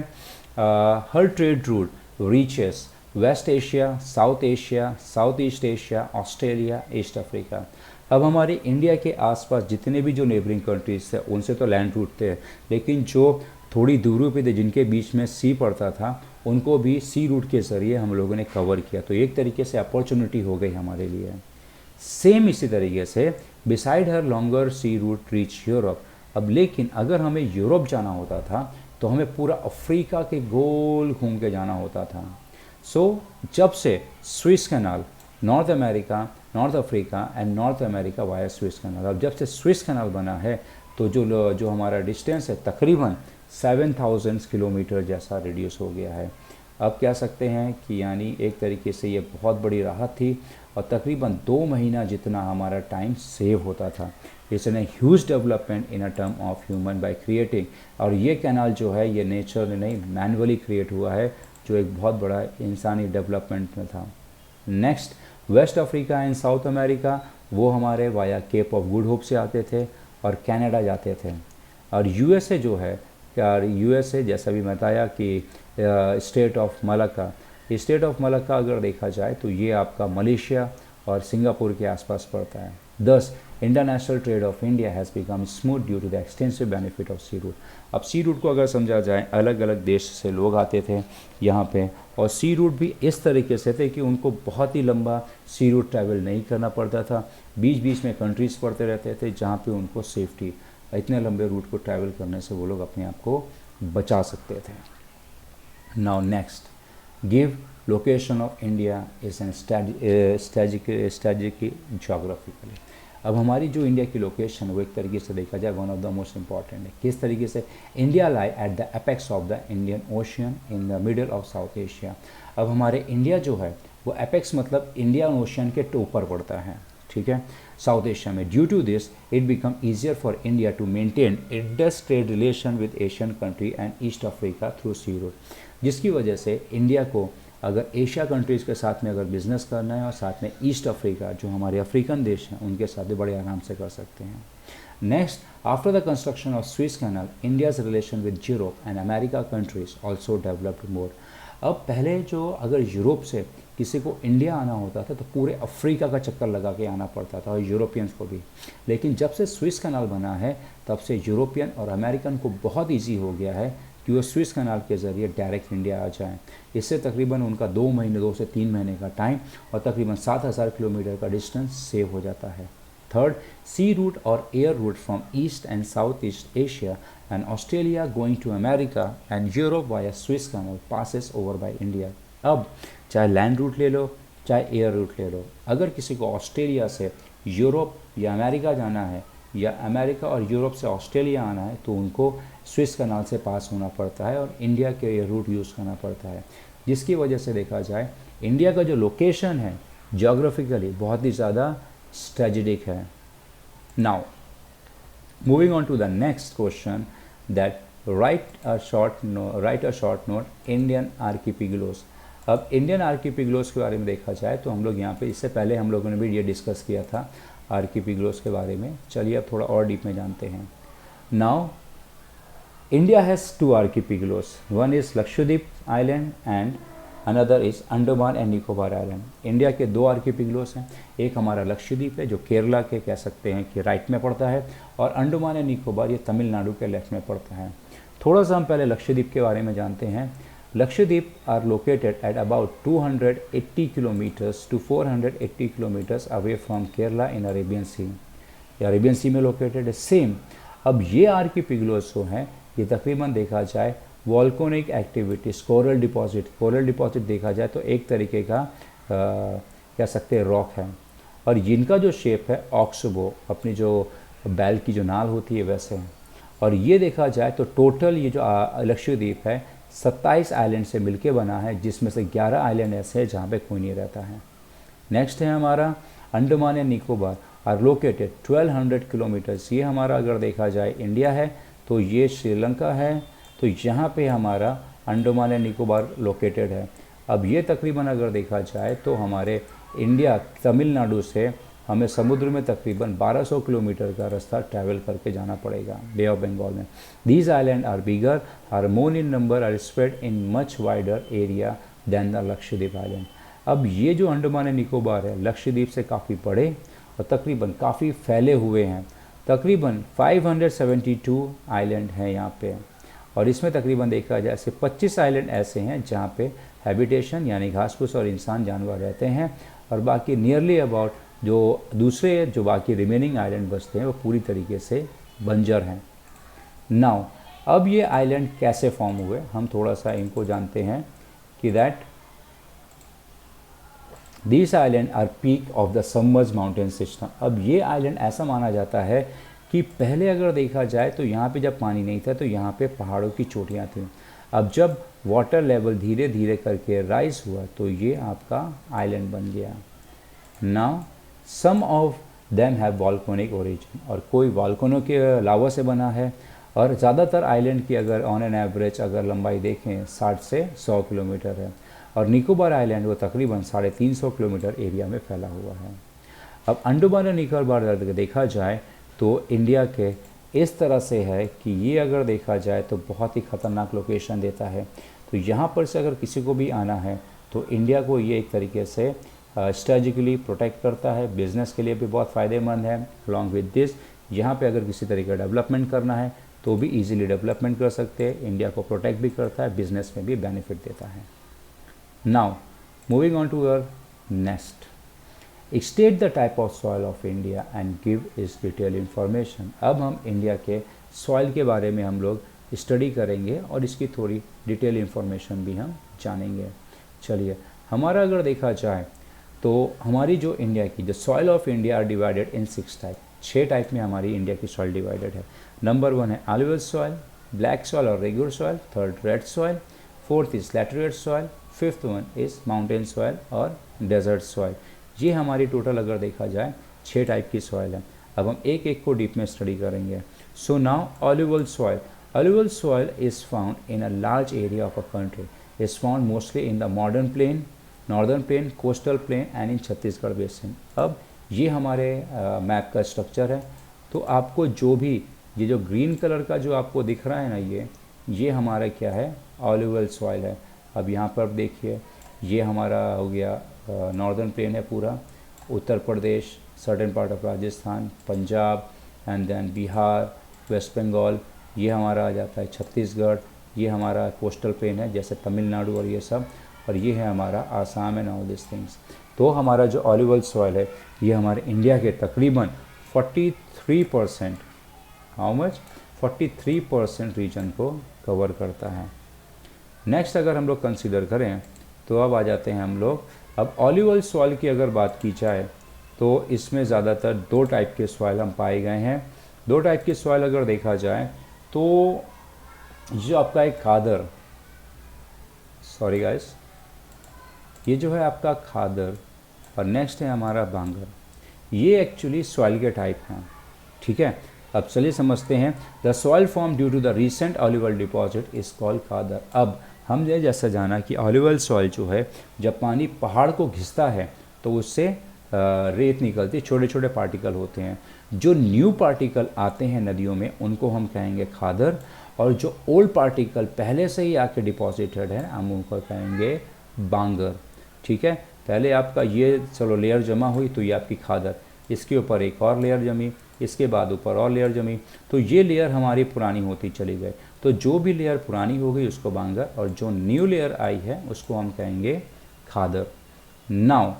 her trade route reaches West Asia, South Asia, South east Asia, Australia, East Africa. अब हमारे इंडिया के आसपास जितने भी जो नेबरिंग कंट्रीज थे उनसे तो लैंड रूट थे, लेकिन जो थोड़ी दूरी पे थे जिनके बीच में सी पड़ता था उनको भी सी रूट के ज़रिए हम लोगों ने कवर किया, तो एक तरीके से अपॉर्चुनिटी हो गई हमारे लिए। सेम इसी तरीके से बिसाइड हर लॉन्गर सी रूट रीच यूरोप। अब लेकिन अगर हमें यूरोप जाना होता था तो हमें पूरा अफ्रीका के गोल घूम के जाना होता था। सो जब से Swiss canal, north America, north Africa and north America via Swiss canal, अब जब से स्विस कैनाल बना है तो जो हमारा डिस्टेंस है तकरीबन 7,000 किलोमीटर जैसा रिड्यूस हो गया है। अब कह सकते हैं कि यानी एक तरीके से ये बहुत बड़ी राहत थी और तकरीबन 2 महीना जितना हमारा टाइम सेव होता था। इसने huge development in a term of human by creating, और ये कैनाल जो है ये नेचर ने नहीं मैनुअली क्रिएट हुआ है, जो एक बहुत बड़ा इंसानी डेवलपमेंट में था। Next, west Africa and south America वो हमारे via Cape of Good Hope से आते थे और कनाडा जाते थे। और यूएसए जो है, क्या यूएसए जैसा भी बताया कि state of Malacca, state of Malacca अगर देखा जाए तो ये आपका मलेशिया और सिंगापुर के आसपास पड़ता है। Thus international trade of India has become smooth due to the extensive benefit of sea route. अब सी रूट को अगर समझा जाए, अलग अलग देश से लोग आते थे यहाँ पे, और सी रूट भी इस तरीके से थे कि उनको बहुत ही लंबा सी रूट ट्रैवल नहीं करना पड़ता था, बीच बीच में कंट्रीज़ पड़ते रहते थे जहाँ पे उनको सेफ्टी, इतने लंबे रूट को ट्रैवल करने से वो लोग अपने आप को बचा सकते थे। Now next, give location of India is an strategic geographically. अब हमारी जो इंडिया की लोकेशन वो एक तरीके से देखा जाए one of the most important है। किस तरीके से? India lie at the apex of the Indian ocean in the middle of south Asia. अब हमारे इंडिया जो है वो एपेक्स मतलब इंडियन ओशियन के ऊपर पड़ता है, ठीक है, साउथ एशिया में। Due to this it become easier for India to maintain Indus trade relation with Asian country and east Africa through sea route, जिसकी वजह से इंडिया को अगर एशिया कंट्रीज़ के साथ में अगर बिज़नेस करना है और साथ में ईस्ट अफ्रीका जो हमारे अफ्रीकन देश हैं उनके साथ भी बड़े आराम से कर सकते हैं। Next, after the construction of Suez canal India's relation with Europe and America countries also developed more. अब पहले जो अगर यूरोप से किसी को इंडिया आना होता था तो पूरे अफ्रीका का चक्कर लगा के आना पड़ता था और यूरोपियंस को भी, लेकिन जब से स्विस कैनाल बना है तब से यूरोपियन और अमेरिकन को बहुत ईजी हो गया है कि वो स्विस कैनाल के ज़रिए डायरेक्ट इंडिया आ जाएं। इससे तकरीबन उनका 2 से 3 महीने का टाइम और तकरीबन 7000 किलोमीटर का डिस्टेंस सेव हो जाता है। थर्ड, सी रूट और air route from east and south east Asia and Australia going to America and Europe via Swiss canal passes over by India. अब चाहे लैंड रूट ले लो चाहे एयर रूट ले लो, अगर किसी को ऑस्ट्रेलिया से यूरोप या अमेरिका जाना है या अमेरिका और यूरोप से ऑस्ट्रेलिया आना है तो उनको स्विस कैनाल से पास होना पड़ता है और इंडिया के एयर रूट यूज़ करना पड़ता है, जिसकी वजह से देखा जाए इंडिया का जो लोकेशन है जोग्राफिकली बहुत ही ज़्यादा स्ट्रेटेजिक है। Now moving on to the next question, that write a short note Indian archipelagos. अब इंडियन आर्किपिगलोस के बारे में देखा जाए तो हम लोग यहाँ पे इससे पहले हम लोगों ने भी ये डिस्कस किया था आर्किपिगलोस के बारे में। चलिए अब थोड़ा और डीप में जानते हैं। Now India has 2 archipelagos, one is Lakshadweep island and another is Andaman and Nicobar island. India के 2 आर्किपिगलोस हैं, एक हमारा लक्षद्वीप है जो केरला के कह सकते हैं कि राइट में पड़ता है, और अंडमान एंड निकोबार ये तमिलनाडु के लेफ्ट में पड़ता है। थोड़ा सा हम पहले लक्षद्वीप के बारे में जानते हैं। Lakshadweep are located at about 280 kilometers to 480 kilometers away from Kerala in Arabian Sea. ये अरेबियन सी में लोकेटेड है। सेम अब ये आर्किपिगलोस जो हैं ये तकरीबन देखा जाए वॉल्कोनिक एक्टिविटीज, कोरल डिपॉजिट देखा जाए तो एक तरीके का कह सकते हैं रॉक है, और जिनका जो शेप है ऑक्सबो, अपनी जो बैल की जो नाल होती है वैसे है। और ये देखा जाए तो टोटल ये जो लक्षद्वीप है 27 आइलैंड से मिलके बना है, जिसमें से 11 आइलैंड ऐसे हैं जहाँ पे कोई नहीं रहता है। नेक्स्ट है हमारा Andaman and Nicobar are located 1200 kilometres. ये हमारा अगर देखा जाए इंडिया है तो ये श्रीलंका है, तो यहाँ पे हमारा अंडमान एंड निकोबार लोकेटेड है। अब ये तकरीबन अगर देखा जाए तो हमारे इंडिया तमिलनाडु से हमें समुद्र में तकरीबन 1200 किलोमीटर का रास्ता ट्रैवल करके जाना पड़ेगा बे ऑफ बंगाल में। These island are bigger, are more in number, are spread in much wider area than the Lakshadweep island. अब ये जो अंडमान एंड निकोबार है लक्षद्वीप से काफ़ी बड़े और तकरीबन काफ़ी फैले हुए हैं। तकरीबन 572 आइलैंड हैं यहाँ पे, और इसमें तकरीबन देखा जाए ऐसे 25 आइलैंड ऐसे हैं जहाँ पे हैबिटेशन यानी घास फूस और इंसान जानवर रहते हैं, और बाकी नियरली अबाउट जो दूसरे जो बाकी रिमेनिंग आइलैंड बचते हैं वो पूरी तरीके से बंजर हैं। नाउ अब ये आइलैंड कैसे फॉर्म हुए हम थोड़ा सा इनको जानते हैं कि that this island are peak of the submerge mountain system. अब ये आइलैंड ऐसा माना जाता है कि पहले अगर देखा जाए तो यहाँ पे जब पानी नहीं था तो यहाँ पे पहाड़ों की चोटियाँ थीं। अब जब वाटर लेवल धीरे धीरे करके राइज हुआ तो ये आपका आइलैंड बन गया। Now some of them have volcanic origin, और कोई वॉल्कोनो के लावा से बना है, और ज़्यादातर आइलैंड की अगर ऑन एन एवरेज अगर लंबाई देखें 60 से 100 किलोमीटर है। और निकोबार आइलैंड वो तकरीबन 350 किलोमीटर एरिया में फैला हुआ है। अब अंडमान और निकोबार अगर देखा जाए तो इंडिया के इस तरह से है कि ये अगर देखा जाए तो बहुत ही ख़तरनाक लोकेशन देता है। तो यहाँ पर से अगर किसी को भी आना है तो इंडिया को ये एक तरीके से स्ट्रेटेजिकली प्रोटेक्ट करता है, बिज़नेस के लिए भी बहुत फ़ायदेमंद है। अलॉन्ग विद दिस यहाँ पे अगर किसी तरीके का डेवलपमेंट करना है तो भी इजीली डेवलपमेंट कर सकते हैं। इंडिया को प्रोटेक्ट भी करता है, बिजनेस में भी बेनिफिट देता है। Now moving on to our next, state the type of soil of India and give is detail information. अब हम इंडिया के सॉइल के बारे में हम लोग स्टडी करेंगे और इसकी थोड़ी डिटेल इंफॉर्मेशन भी हम जानेंगे। चलिए, हमारा अगर देखा जाए तो हमारी जो इंडिया की जो soil of India are divided in 6 type. 6 type में हमारी इंडिया की सॉइल डिवाइडेड है। नंबर 1 है एलुवियल सॉइल, ब्लैक सॉइल और regular soil. Third red soil, fourth is laterite soil, fifth one is mountain soil और desert soil. ये हमारी total अगर देखा जाए 6 टाइप की सॉइल है। अब हम एक एक को डीप में स्टडी करेंगे। So now alluvial soil. Alluvial soil is found in a large area of a country, is found mostly in the modern plain, northern plain, coastal plain and in Chhattisgarh basin. अब ये हमारे map का structure है। तो आपको जो भी ये जो ग्रीन कलर का जो आपको दिख रहा है ना, ये हमारा क्या है, एलुवियल सॉइल है। अब यहाँ पर देखिए, ये हमारा हो गया नॉर्दर्न प्लेन है पूरा, Uttar Pradesh, certain part of Rajasthan, Punjab and then Bihar, West Bengal, ये हमारा आ जाता है छत्तीसगढ़, ये हमारा कोस्टल प्लेन है जैसे तमिलनाडु और ये सब, और ये है हमारा Assam and all this things. तो हमारा जो एलुवियल सॉइल है ये हमारे इंडिया के तकरीबन 43%, हाउ मच, 43% रीजन को कवर करता है। नेक्स्ट अगर हम लोग कंसीडर करें तो अब आ जाते हैं हम लोग, अब एलुवियल सॉइल की अगर बात की जाए तो इसमें ज़्यादातर 2 टाइप के सॉइल हम पाए गए हैं। 2 टाइप के सॉइल अगर देखा जाए तो जो आपका एक खादर, सॉरी गाइस, ये जो है आपका खादर और नेक्स्ट है हमारा बांगर, ये एक्चुअली सॉइल के टाइप हैं। ठीक है, अब चलिए समझते हैं। The soil form due to the recent alluvial deposit is called khadar. अब हमने जैसा जाना कि एलुवियल सॉइल जो है जब पानी पहाड़ को घिसता है तो उससे रेत निकलती, छोटे छोटे पार्टिकल होते हैं। जो न्यू पार्टिकल आते हैं नदियों में उनको हम कहेंगे खादर, और जो ओल्ड पार्टिकल पहले से ही आके डिपॉजिटेड है हम उनको कहेंगे बांगर। ठीक है, पहले आपका ये चलो लेयर जमा हुई तो ये आपकी खादर, इसके ऊपर एक और लेयर जमी, इसके बाद ऊपर और लेयर जमी, तो ये लेयर हमारी पुरानी होती चली गई। तो जो भी लेयर पुरानी हो गई उसको बांगर, और जो न्यू लेयर आई है उसको हम कहेंगे khadar. Now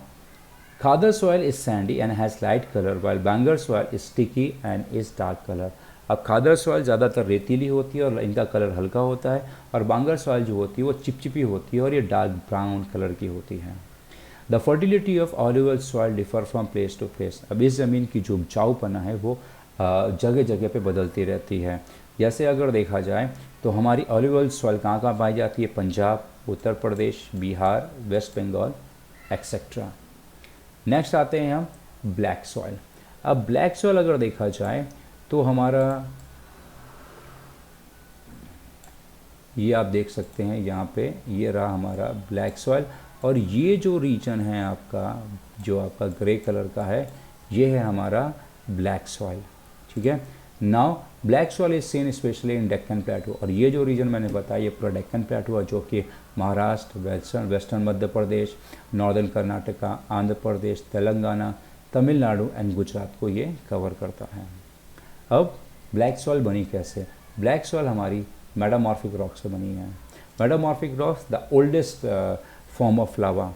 khadar soil is sandy and has light colour while bangar soil is sticky and is dark colour. अब खादर सॉइल ज़्यादातर रेतीली होती है और इनका कलर हल्का होता है, और बांगर सॉइल जो होती है वो चिपचिपी होती है और ये डार्क ब्राउन कलर की होती है। The fertility of alluvial soil differ from place to place. अब इस ज़मीन की जो उपजाऊपना है वो जगह जगह पे बदलती रहती है। जैसे अगर देखा जाए तो हमारी एलुवियल सॉइल कहाँ कहाँ पाई जाती है, Punjab, Uttar Pradesh, Bihar, West Bengal etcetera. Next आते हैं हम ब्लैक सॉइल। अब ब्लैक सॉइल अगर देखा जाए तो हमारा ये आप देख सकते हैं यहाँ पे, ये रहा हमारा ब्लैक सॉइल, और ये जो रीजन है आपका जो आपका ग्रे कलर का है ये है हमारा ब्लैक सॉइल। ठीक है, now black soil is seen specially in Deccan प्लेटू, और ये जो रीजन मैंने बताया ये पूरा डेक्कन प्लेटू है जो कि Maharashtra, western Madhya Pradesh, northern Karnataka, Andhra Pradesh, Telangana, Tamil Nadu and Gujarat को ये कवर करता है। अब ब्लैक सॉइल बनी कैसे? ब्लैक सॉइल हमारी मेटामॉर्फिक रॉक से बनी है। Metamorphic rocks the oldest form of lava,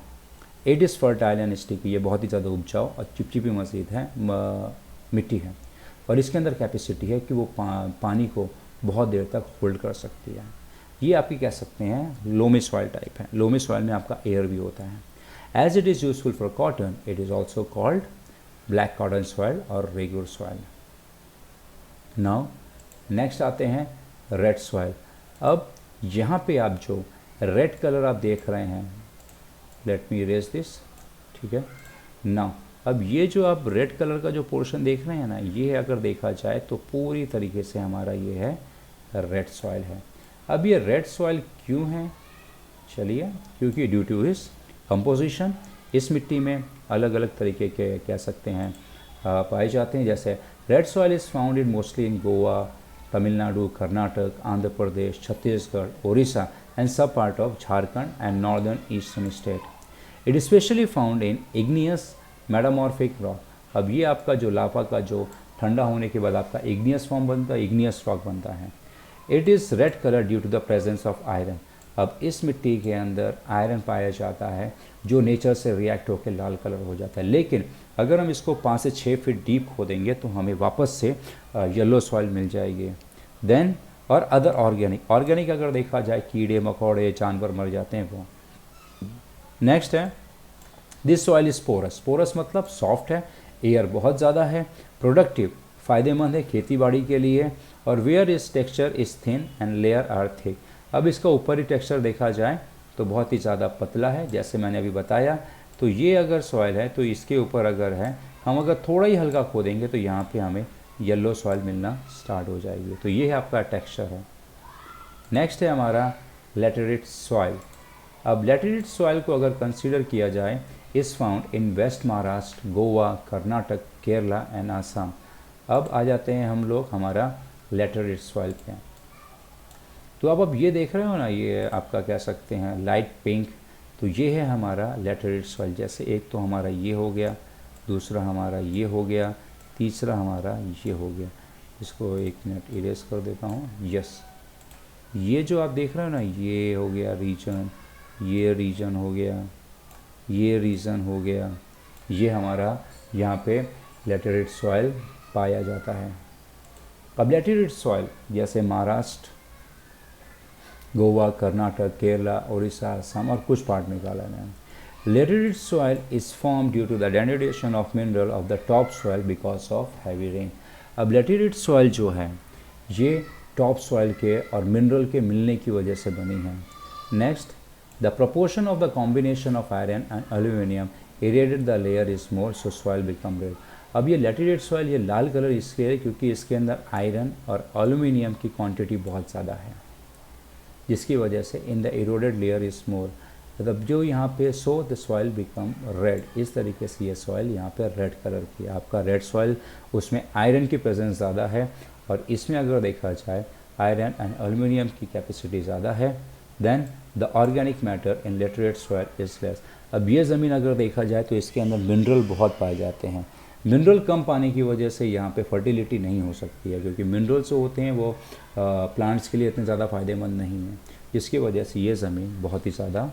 it is fertile and sticky, ये बहुत ही ज़्यादा उपजाऊ और चिपचिपी मज़ीद है मिट्टी है, और इसके अंदर कैपेसिटी है कि वो पानी को बहुत देर तक होल्ड कर सकती है। ये आपकी कह सकते हैं लोमी सॉइल टाइप है। लोमी सॉइल में आपका एयर भी होता है। As it is useful for cotton it is also called black cotton soil और रेगुलर सॉइल। नाउ नेक्स्ट आते हैं रेड सॉइल। अब यहाँ पे आप जो रेड कलर आप देख रहे हैं, लेट मी इरेज दिस, ठीक है। नाउ अब ये जो आप रेड कलर का जो पोर्शन देख रहे हैं ना, ये अगर देखा जाए तो पूरी तरीके से हमारा ये है रेड सॉइल है। अब ये रेड सॉइल क्यों है चलिए, क्योंकि ड्यू टू हिज कंपोजिशन इस मिट्टी में अलग अलग तरीके के कह सकते हैं पाए जाते हैं। जैसे red soil is found in mostly in Goa, Tamil Nadu, Karnataka, Andhra Pradesh, Chhattisgarh, Odisha and सब part of Jharkhand and northern eastern state. It is specially found in igneous metamorphic rock. अब ये आपका जो लावा का जो ठंडा होने के बाद आपका इग्नियस फॉर्म बनता है, इग्नियस रॉक बनता है। It is red colour due to the presence of iron. अब इस मिट्टी के अंदर आयरन पाया जाता है जो नेचर से रिएक्ट होकर लाल कलर हो जाता है। लेकिन अगर हम इसको 5 से 6 फीट डीप खोदेंगे तो हमें वापस से येलो सॉइल मिल जाएगी। देन और अदर ऑर्गेनिक अगर देखा जाए कीड़े मकोड़े जानवर मर जाते हैं वो। नेक्स्ट है this soil is porous. Porous मतलब सॉफ्ट है, एयर बहुत ज़्यादा है, प्रोडक्टिव फ़ायदेमंद है खेती बाड़ी के लिए, और where is texture is thin and layer are thick. अब इसका ऊपरी टेक्सचर देखा जाए तो बहुत ही ज़्यादा पतला है, जैसे मैंने अभी बताया। तो ये अगर सॉइल है तो इसके ऊपर अगर है, हम अगर थोड़ा ही हल्का खोदेंगे तो यहाँ पे हमें येलो सॉइल मिलना स्टार्ट हो जाएगी। तो ये है आपका टेक्सचर है। नेक्स्ट है हमारा लैटेराइट सॉइल। अब लैटेराइट सॉइल को अगर कंसीडर किया जाए is found in west Maharashtra, Goa, Karnataka, Kerala and Assam. अब आ जाते हैं हम लोग हमारा लैटेराइट सॉइल पे। तो अब ये देख रहे हो ना, ये आपका कह सकते हैं लाइट पिंक, तो ये है हमारा लैटेराइट सॉइल। जैसे एक तो हमारा ये हो गया, दूसरा हमारा ये हो गया, तीसरा हमारा ये हो गया। इसको 1 मिनट इरेज कर देता हूँ। यस, ये जो आप देख रहे हो ना, ये हो गया रीजन, ये रीजन हो गया, ये रीजन हो गया, ये हमारा यहाँ पे लैटेराइट सॉइल पाया जाता है। अब लैटेराइट सॉइल जैसे महाराष्ट्र, गोवा, कर्नाटक, केरला, उड़ीसा, असम और कुछ पार्ट निकाला है। Laterite soil is form due to the degradation of mineral of the top soil because of heavy rain. अब लैटेराइट सॉइल जो है ये टॉप सॉइल के और मिनरल के मिलने की वजह से बनी है। Next, the proportion of the combination of iron and aluminium aerated the layer is more, so soil become red. अब ये लैटेराइट सॉइल ये लाल कलर इसलिए है क्योंकि इसके अंदर आयरन और एल्यूमिनियम की क्वांटिटी बहुत ज़्यादा है, जिसकी वजह से in the eroded layer is मोर, मतलब जो यहाँ पे so the soil become red. इस तरीके से ये सॉइल यहाँ पे रेड कलर की है। आपका रेड सॉइल उसमें आयरन की प्रेजेंस ज़्यादा है, और इसमें अगर देखा जाए आयरन एंड एल्यूमिनियम की कैपेसिटी ज़्यादा है। Then the organic matter in laterite soil is less. अब ये ज़मीन अगर देखा जाए तो इसके अंदर मिनरल बहुत पाए जाते हैं। मिनरल कम पाने की वजह से यहाँ पे फर्टिलिटी नहीं हो सकती है, क्योंकि मिनरल्स जो होते हैं वो प्लांट्स के लिए इतने ज़्यादा फ़ायदेमंद नहीं हैं, जिसकी वजह से ये ज़मीन बहुत ही ज़्यादा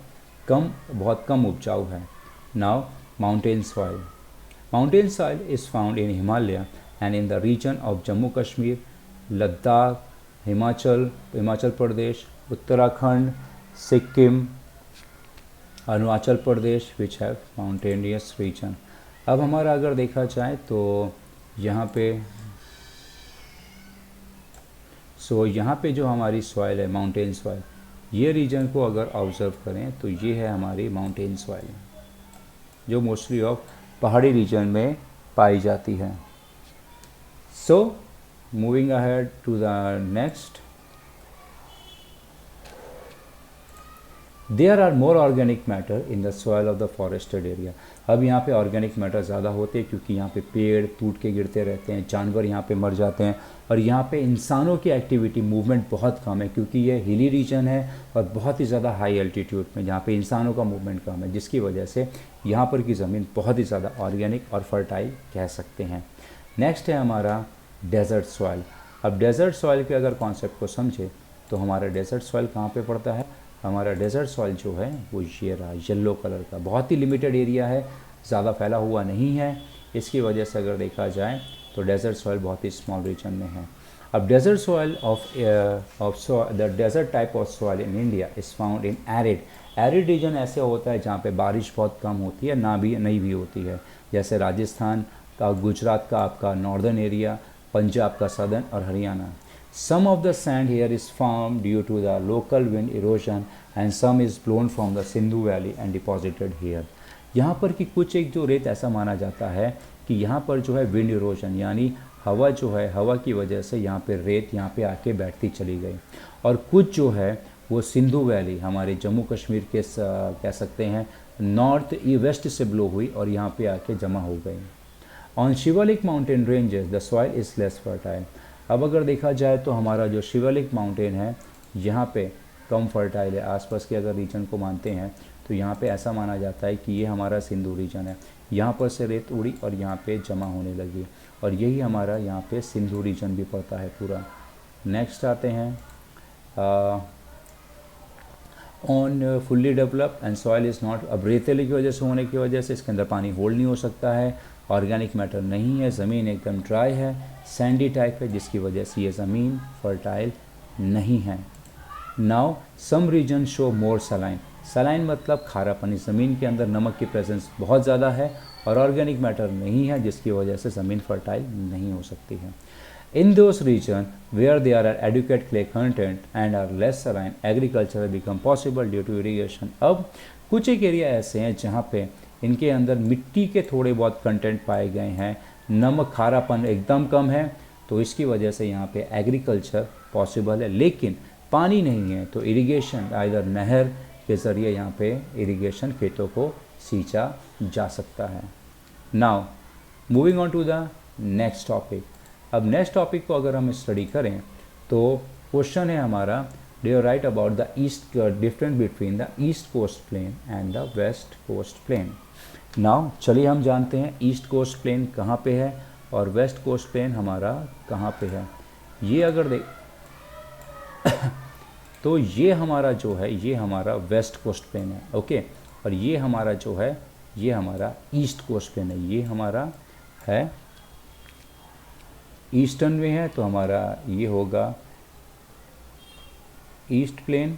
बहुत कम उपजाऊ है। Now mountain soil. Mountain soil is found in Himalaya and in the region of Jammu Kashmir, Ladakh, Himachal Pradesh, Uttarakhand, Sikkim, Arunachal Pradesh which have mountainous region. अब हमारा अगर देखा जाए तो यहाँ पे जो हमारी सॉइल है माउंटेन सॉइल, ये रीजन को अगर ऑब्ज़र्व करें तो ये है हमारी माउंटेन सॉइल, जो मोस्टली ऑफ पहाड़ी रीजन में पाई जाती है। So moving ahead to the next, there are more organic matter in the soil of the forested area. अब यहाँ पे ऑर्गेनिक मैटर ज़्यादा होते हैं क्योंकि यहाँ पे पेड़ टूट के गिरते रहते हैं, जानवर यहाँ पे मर जाते हैं, और यहाँ पे इंसानों की एक्टिविटी मूवमेंट बहुत कम है, क्योंकि ये हिली रीजन है और बहुत ही ज़्यादा हाई एल्टीट्यूड में जहाँ पे इंसानों का मूवमेंट कम है, जिसकी वजह से यहाँ पर की ज़मीन बहुत ही ज़्यादा ऑर्गेनिक और फर्टाइल कह सकते हैं। नेक्स्ट है हमारा डेजर्ट सॉइल। अब डेजर्ट सॉइल के अगर कॉन्सेप्ट को समझे तो हमारा डेजर्ट सॉइल कहाँ पे पड़ता है? हमारा डेजर्ट सॉइल जो है वो ये रहा, येलो कलर का, बहुत ही लिमिटेड एरिया है, ज़्यादा फैला हुआ नहीं है। इसकी वजह से अगर देखा जाए तो डेजर्ट सॉइल बहुत ही स्मॉल रीजन में है। अब desert soil the desert type of soil in India is found in arid region. ऐसे होता है जहाँ पे बारिश बहुत कम होती है, नहीं भी होती है, जैसे राजस्थान का, गुजरात का आपका नॉर्दर्न एरिया, पंजाब का सदर्न और Haryana. Some of the sand here is formed due to the local wind erosion and some is blown from the Sindhu Valley and deposited here. यहाँ पर कि कुछ एक जो रेत ऐसा माना जाता है कि यहाँ पर जो है विंड इरोजन यानी हवा की वजह से यहाँ पे रेत यहाँ पे आके बैठती चली गई, और कुछ जो है वो सिंधु वैली हमारे जम्मू कश्मीर के कह सकते हैं नॉर्थ वेस्ट से ब्लो हुई और यहाँ पे आके जमा हो गई। On Shivalik mountain ranges the soil is less fertile. अब अगर देखा जाए तो हमारा जो शिवालिक माउंटेन है यहाँ पे कम फर्टाइल है। आसपास के अगर रीजन को मानते हैं तो यहाँ पे ऐसा माना जाता है कि ये हमारा सिंधु रीजन है, यहाँ पर से रेत उड़ी और यहाँ पे जमा होने लगी और यही हमारा यहाँ पे सिंधु रीजन भी पड़ता है पूरा। नेक्स्ट आते हैं on fully develop and soil is not. अब रेतीले की वजह से होने की वजह से इसके अंदर पानी होल्ड नहीं हो सकता है, ऑर्गेनिक मैटर नहीं है, ज़मीन एकदम ड्राई है, सैंडी टाइप है, जिसकी वजह से ये ज़मीन फर्टाइल नहीं है। Now some region show more saline. Saline मतलब खारापनी, ज़मीन के अंदर नमक की प्रेजेंस बहुत ज़्यादा है और ऑर्गेनिक मैटर नहीं है, जिसकी वजह से ज़मीन फर्टाइल नहीं हो सकती है। In those regions where there are adequate clay content and are less saline, agriculture become possible due to irrigation। अब कुछ एक एरिया ऐसे हैं जहाँ पे इनके अंदर मिट्टी के थोड़े बहुत कंटेंट पाए गए हैं, नमक खारापन एकदम कम है, तो इसकी वजह से यहाँ पे एग्रीकल्चर पॉसिबल है। लेकिन पानी नहीं है तो इरिगेशन आइदर नहर के ज़रिए यहाँ पे इरिगेशन खेतों को सींचा जा सकता है। Now moving on to the next topic. अब नेक्स्ट टॉपिक को अगर हम स्टडी करें तो क्वेश्चन है हमारा, do you write about the east difference between the east coast plain and the west coast plain. Now चलिए हम जानते हैं ईस्ट कोस्ट प्लेन कहाँ पे है और वेस्ट कोस्ट प्लेन हमारा कहाँ पे है। ये अगर देख तो ये हमारा जो है ये हमारा वेस्ट कोस्ट प्लेन है, ओके, और ये हमारा जो है ये हमारा ईस्ट कोस्ट प्लेन है। ये हमारा है ईस्टर्न में है तो हमारा ये होगा ईस्ट प्लेन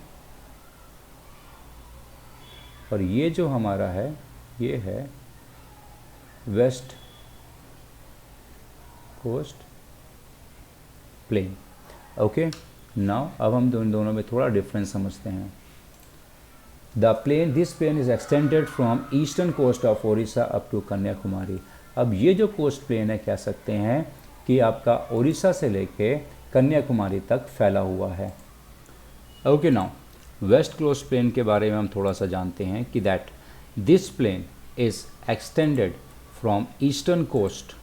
और ये जो हमारा है ये है west coast plain, okay. Now अब हम दोनों में थोड़ा डिफरेंस समझते हैं। This plain is extended from eastern coast of Odisha up to Kanyakumari. अब ये जो कोस्ट प्लेन है कह सकते हैं कि आपका उड़ीसा से लेके कन्याकुमारी तक फैला हुआ है, okay. Now west coast plain के बारे में हम थोड़ा सा जानते हैं कि that this plain is extended from eastern coast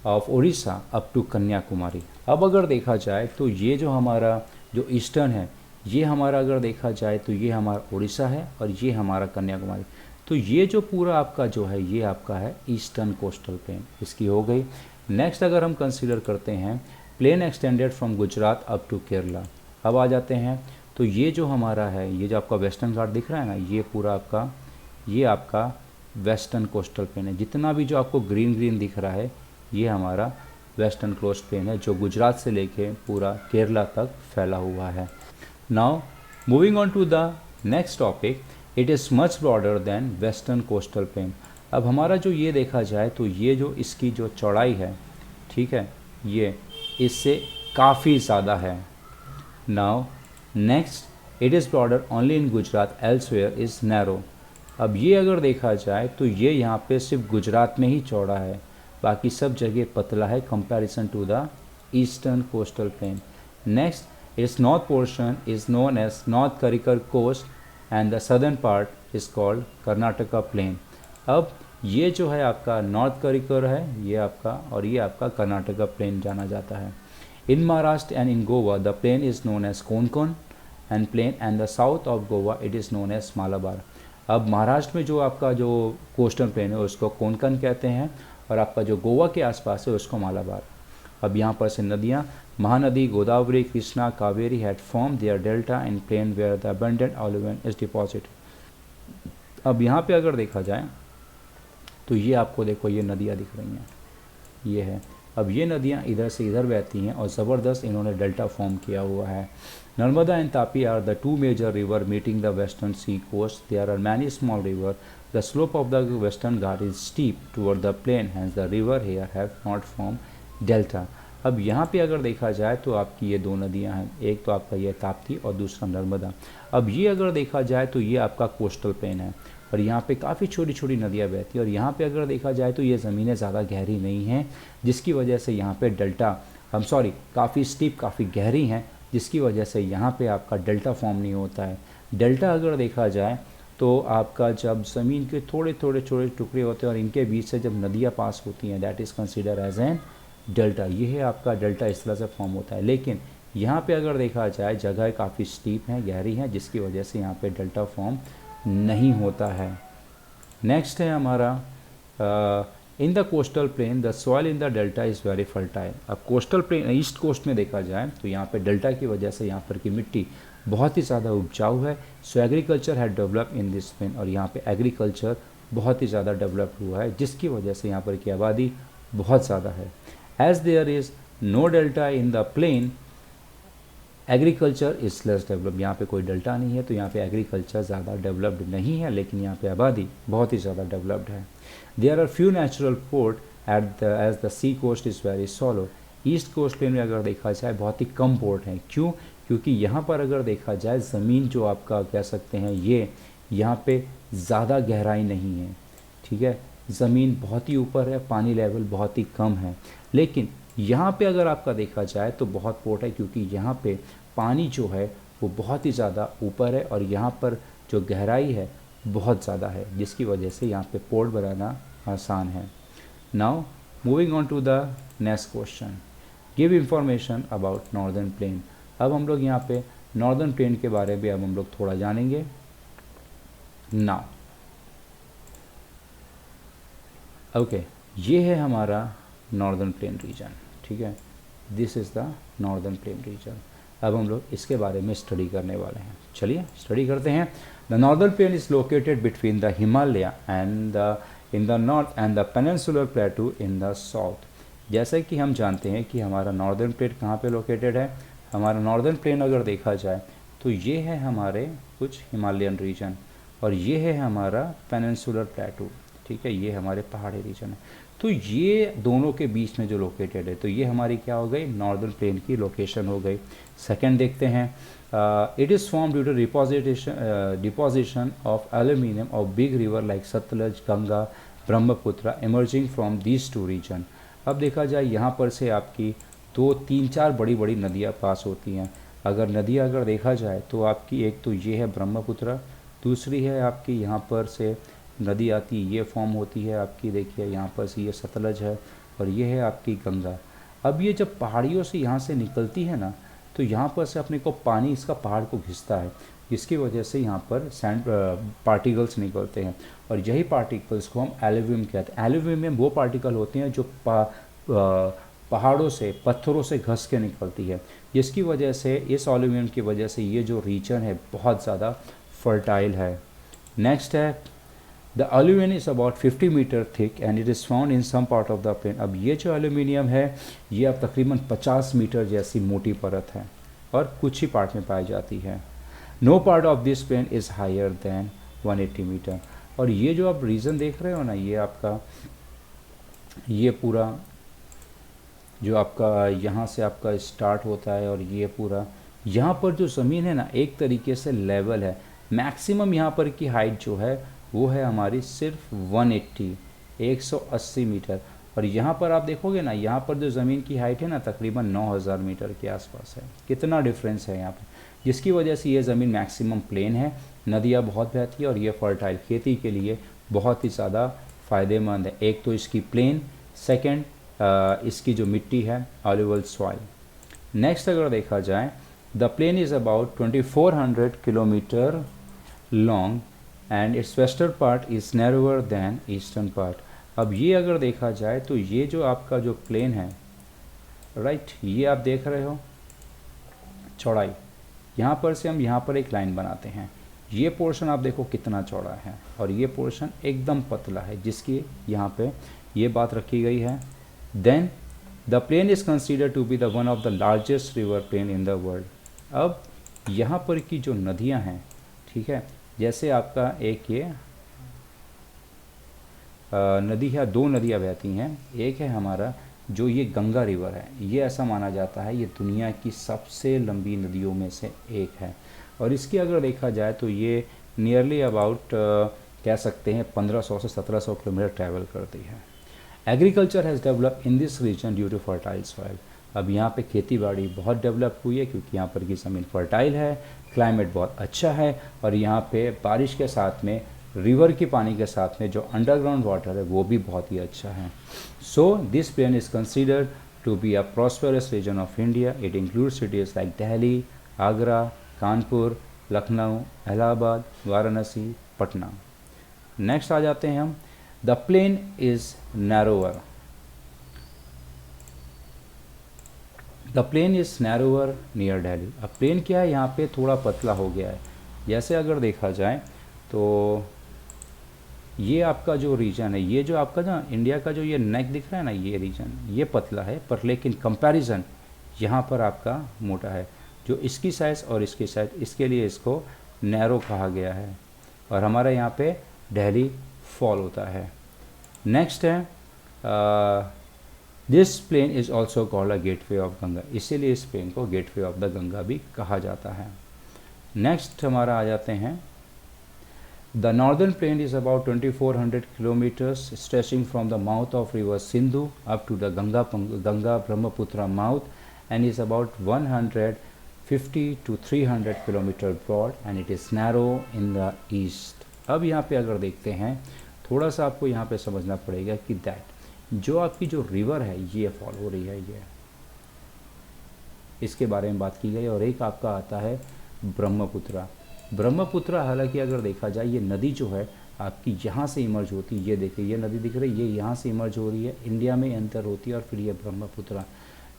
of Orissa up to Kanyakumari. अब अगर देखा जाए तो ये जो हमारा जो ईस्टर्न है ये हमारा अगर देखा जाए तो ये हमारा उड़ीसा है और ये हमारा कन्याकुमारी। तो ये जो पूरा आपका जो है ये आपका है ईस्टर्न कोस्टल प्लेन, इसकी हो गई। नेक्स्ट अगर हम कंसीडर करते हैं plain extended from Gujarat up to Kerala. अब आ जाते हैं तो ये जो हमारा है ये जो आपका वेस्टर्न घाट दिख रहा है ना, ये पूरा आपका ये आपका वेस्टर्न कोस्टल प्लेन है। जितना भी जो आपको ग्रीन ग्रीन दिख रहा है ये हमारा वेस्टर्न कोस्ट प्लेन है जो गुजरात से लेके पूरा केरला तक फैला हुआ है। Now moving on to the next topic, it is much broader than western coastal plain. अब हमारा जो ये देखा जाए तो ये जो इसकी जो चौड़ाई है, ठीक है, ये इससे काफ़ी ज़्यादा है। Now next, it is broader only in Gujarat elsewhere is narrow. अब ये अगर देखा जाए तो ये यहाँ पे सिर्फ गुजरात में ही चौड़ा है, बाकी सब जगह पतला है comparison to the eastern coastal plain. Next, its north portion is known as north करिकर coast and the southern part is called Karnataka plain. अब ये जो है आपका नॉर्थ करिकर है ये आपका, और ये आपका कर्नाटका प्लेन जाना जाता है। In Maharashtra and in Goa the plain is known as Konkan and plain and the south of Goa it is known as Malabar. अब महाराष्ट्र में जो आपका जो कोस्टल प्लेन है उसको कोंकण कहते हैं और आपका जो गोवा के आसपास है उसको मालाबार। अब यहाँ पर से नदियाँ Mahanadi Godavari Krishna Kaveri had form their delta in plain where the abundant alluvium is deposited. अब यहाँ पे अगर देखा जाए तो ये आपको देखो ये नदियाँ दिख रही हैं, ये है। अब ये नदियाँ इधर से इधर बहती हैं और ज़बरदस्त इन्होंने डेल्टा फॉर्म किया हुआ है। Narmada and Tapi are the two major river meeting the western sea coast. There are many small river. The slope of the western ghat is steep toward the plain, hence the river here have not form delta. अब यहाँ पे अगर देखा जाए तो आपकी ये दो नदियाँ हैं, एक तो आपका ये ताप्ती और दूसरा नर्मदा। अब ये अगर देखा जाए तो ये आपका कोस्टल प्लेन है और यहाँ पे काफ़ी छोटी छोटी नदियाँ बहती हैं और यहाँ पे अगर देखा जाए तो ये ज़मीनें ज़्यादा गहरी नहीं हैं, जिसकी वजह से यहाँ पे डेल्टा काफ़ी स्टीप काफ़ी गहरी हैं, जिसकी वजह से यहाँ पे आपका डेल्टा फॉर्म नहीं होता है। डेल्टा अगर देखा जाए तो आपका जब ज़मीन के थोड़े थोड़े छोटे टुकड़े होते हैं और इनके बीच से जब नदियाँ पास होती हैं, that is consider as an delta. ये है आपका डेल्टा, इस तरह से फॉर्म होता है। लेकिन यहाँ पे अगर देखा जाए जगह काफ़ी स्टीप हैं, गहरी हैं, जिसकी वजह से यहाँ पे डेल्टा फॉर्म नहीं होता है। नेक्स्ट है हमारा in the coastal plain the soil in the delta is very fertile. अब कोस्टल प्लेन ईस्ट कोस्ट में देखा जाए तो यहाँ पे डेल्टा की वजह से यहाँ पर की मिट्टी बहुत ही ज़्यादा उपजाऊ है। सो एग्रीकल्चर है डेवलप इन दिस प्लेन, और यहाँ पे एग्रीकल्चर बहुत ही ज़्यादा डेवलप हुआ है, जिसकी वजह से यहाँ पर की आबादी बहुत ज़्यादा है। As there is no delta in the plain agriculture is less develop. यहाँ पे कोई डेल्टा नहीं है तो यहाँ पे एग्रीकल्चर ज़्यादा डेवलप्ड नहीं है, लेकिन यहाँ पे आबादी बहुत ही ज़्यादा डेवलप्ड है। There are few natural port at the edge the sea coast is very shallow. East coast plain में अगर देखा जाए बहुत ही कम पोर्ट हैं। क्यों? क्योंकि यहाँ पर अगर देखा जाए ज़मीन जो आपका कह सकते हैं ये यहाँ पे ज़्यादा गहराई नहीं है, ठीक है, ज़मीन बहुत ही ऊपर है, पानी लेवल बहुत ही कम है। लेकिन यहाँ पे अगर आपका देखा जाए तो बहुत पोर्ट है, क्योंकि यहाँ पे पानी जो है वो बहुत ही ज़्यादा ऊपर है और यहाँ पर जो गहराई है बहुत ज़्यादा है, जिसकी वजह से यहाँ पे पोर्ट बनाना आसान है। Now moving on to the next question, give information about northern plain. अब हम लोग यहाँ पे नॉर्दर्न प्लेन के बारे में अब हम लोग थोड़ा जानेंगे। नाउ ओके, ये है हमारा नॉर्दर्न प्लेन रीजन, ठीक है, this is the northern plain region. अब हम लोग इसके बारे में स्टडी करने वाले हैं। चलिए स्टडी करते हैं। The northern plain is located between the Himalaya and the in the north and the peninsular प्लेटू in the south. जैसे कि हम जानते हैं कि हमारा नॉर्दर्न प्लेन कहाँ पे लोकेटेड है। हमारा नॉर्दर्न प्लेन अगर देखा जाए तो ये है हमारे कुछ हिमालयन रीजन और ये है हमारा पेनिनसुलर प्लेटू, ठीक है, ये हमारे पहाड़ी रीजन है। तो ये दोनों के बीच में जो लोकेटेड है, तो ये हमारी क्या हो गई, नॉर्दर्न प्लेन की लोकेशन हो गई। सेकंड देखते हैं, it is form due to deposition of aluminium of big river like Sutlej, Ganga, Brahmaputra emerging from these two region. अब देखा जाए यहाँ पर से आपकी 2, 3, 4 बड़ी बड़ी नदियाँ पास होती हैं। अगर नदियाँ अगर देखा जाए तो आपकी एक तो ये है ब्रह्मपुत्र, दूसरी है आपकी यहाँ पर से नदी आती, ये फॉर्म होती है आपकी, देखिए यहाँ पर से ये सतलज है और ये है आपकी गंगा। अब ये जब पहाड़ियों से यहाँ से निकलती है ना, तो यहाँ पर से अपने को पानी इसका पहाड़ को घिसता है, जिसकी वजह से यहाँ पर सैंड पार्टिकल्स निकलते हैं और यही पार्टिकल्स को हम एल्यूवियम कहते हैं। एल्यूवियम वो पार्टिकल होते हैं जो पहाड़ों से, पत्थरों से घस के निकलती है, जिसकी वजह से इस एल्यूवियम की वजह से ये जो रीजन है बहुत ज़्यादा फर्टाइल है। नेक्स्ट है, the aluminium is about 50 metre thick and it is found in some part of the plain. अब ये जो एल्यूमिनियम है ये अब तकरीबन 50 मीटर जैसी मोटी परत है और कुछ ही पार्ट में पाई जाती है। No part of this plain is higher than 180 metre. और ये जो आप रीजन देख रहे हो ना, ये आपका ये पूरा जो आपका यहाँ से आपका स्टार्ट होता है और ये पूरा यहाँ पर जो ज़मीन है ना एक तरीके से लेवल है। मैक्सिमम यहाँ पर की हाइट जो है वो है हमारी सिर्फ 180 मीटर। और यहाँ पर आप देखोगे ना, यहाँ पर जो ज़मीन की हाइट है ना तकरीबन 9000 मीटर के आसपास है। कितना डिफरेंस है यहाँ पर, जिसकी वजह से ये ज़मीन मैक्सिमम प्लेन है, नदियाँ बहुत बहती है और ये फर्टाइल खेती के लिए बहुत ही ज़्यादा फ़ायदेमंद है। एक तो इसकी प्लेन, सेकेंड इसकी जो मिट्टी है ऑलिवल सॉइल। नेक्स्ट अगर देखा जाए, the plain is about 2400 kilometre long and its western part is narrower than eastern part. अब ये अगर देखा जाए तो ये जो आपका जो प्लेन है, राइट, ये आप देख रहे हो चौड़ाई, यहाँ पर से हम यहाँ पर एक लाइन बनाते हैं, ये पोर्शन आप देखो कितना चौड़ा है और ये पोर्शन एकदम पतला है, जिसकी यहाँ पे ये बात रखी गई है। Then the plain is considered to be the one of the largest river plain in the world. अब यहाँ पर की जो नदियाँ हैं, ठीक है, जैसे आपका एक ये नदी है, 2 नदियाँ बहती हैं, एक है हमारा जो ये गंगा रिवर है, ये ऐसा माना जाता है ये दुनिया की सबसे लंबी नदियों में से एक है और इसकी अगर देखा जाए तो ये नियरली अबाउट कह सकते हैं 1500 से 1700 किलोमीटर ट्रैवल करती है। Agriculture has develop in this region due to fertile soil. अब यहाँ पे खेती बाड़ी बहुत डेवलप हुई है क्योंकि यहाँ पर की ज़मीन फर्टाइल है, क्लाइमेट बहुत अच्छा है और यहाँ पे बारिश के साथ में रिवर की पानी के साथ में जो अंडरग्राउंड वाटर है वो भी बहुत ही अच्छा है। So this plain is considered to be a prosperous region of India. It include cities like Delhi, Agra, Kanpur, Lucknow, Allahabad, Varanasi, Patna. Next आ जाते हैं हम। The plain is narrower. The plain is narrower near Delhi. अब प्लेन क्या है, यहाँ पे थोड़ा पतला हो गया है। जैसे अगर देखा जाए तो ये आपका जो रीजन है, ये जो आपका ना इंडिया का जो ये नेक दिख रहा है ना, ये रीजन ये पतला है, पर लेकिन कंपैरिजन यहाँ पर आपका मोटा है। जो इसकी साइज़ और इसकी साइज़, इसके लिए इसको नैरो कहा गया है और हमारा यहाँ पे दिल्ली फॉल होता है। नेक्स्ट है this plain is also called a gateway of Ganga, इसीलिए इस प्लेन को गेटवे ऑफ द गंगा भी कहा जाता है। नेक्स्ट हमारा आ जाते हैं। The northern plain is about 2400 kilometres stretching from the mouth of river Sindhu up to the Ganga Brahmaputra mouth and is about 150 to 300 kilometre broad and it is narrow in the east. अब यहाँ पे अगर देखते हैं, थोड़ा सा आपको यहाँ पे समझना पड़ेगा कि दैट जो आपकी जो रिवर है ये फॉलो हो रही है, ये इसके बारे में बात की गई। और एक आपका आता है ब्रह्मपुत्र। ब्रह्मपुत्र हालांकि अगर देखा जाए ये नदी जो है आपकी यहाँ से इमर्ज होती है, ये देखिए ये नदी दिख रही है, ये यहाँ से इमर्ज हो रही है, इंडिया में एंटर होती है और फिर ये ब्रह्मपुत्र।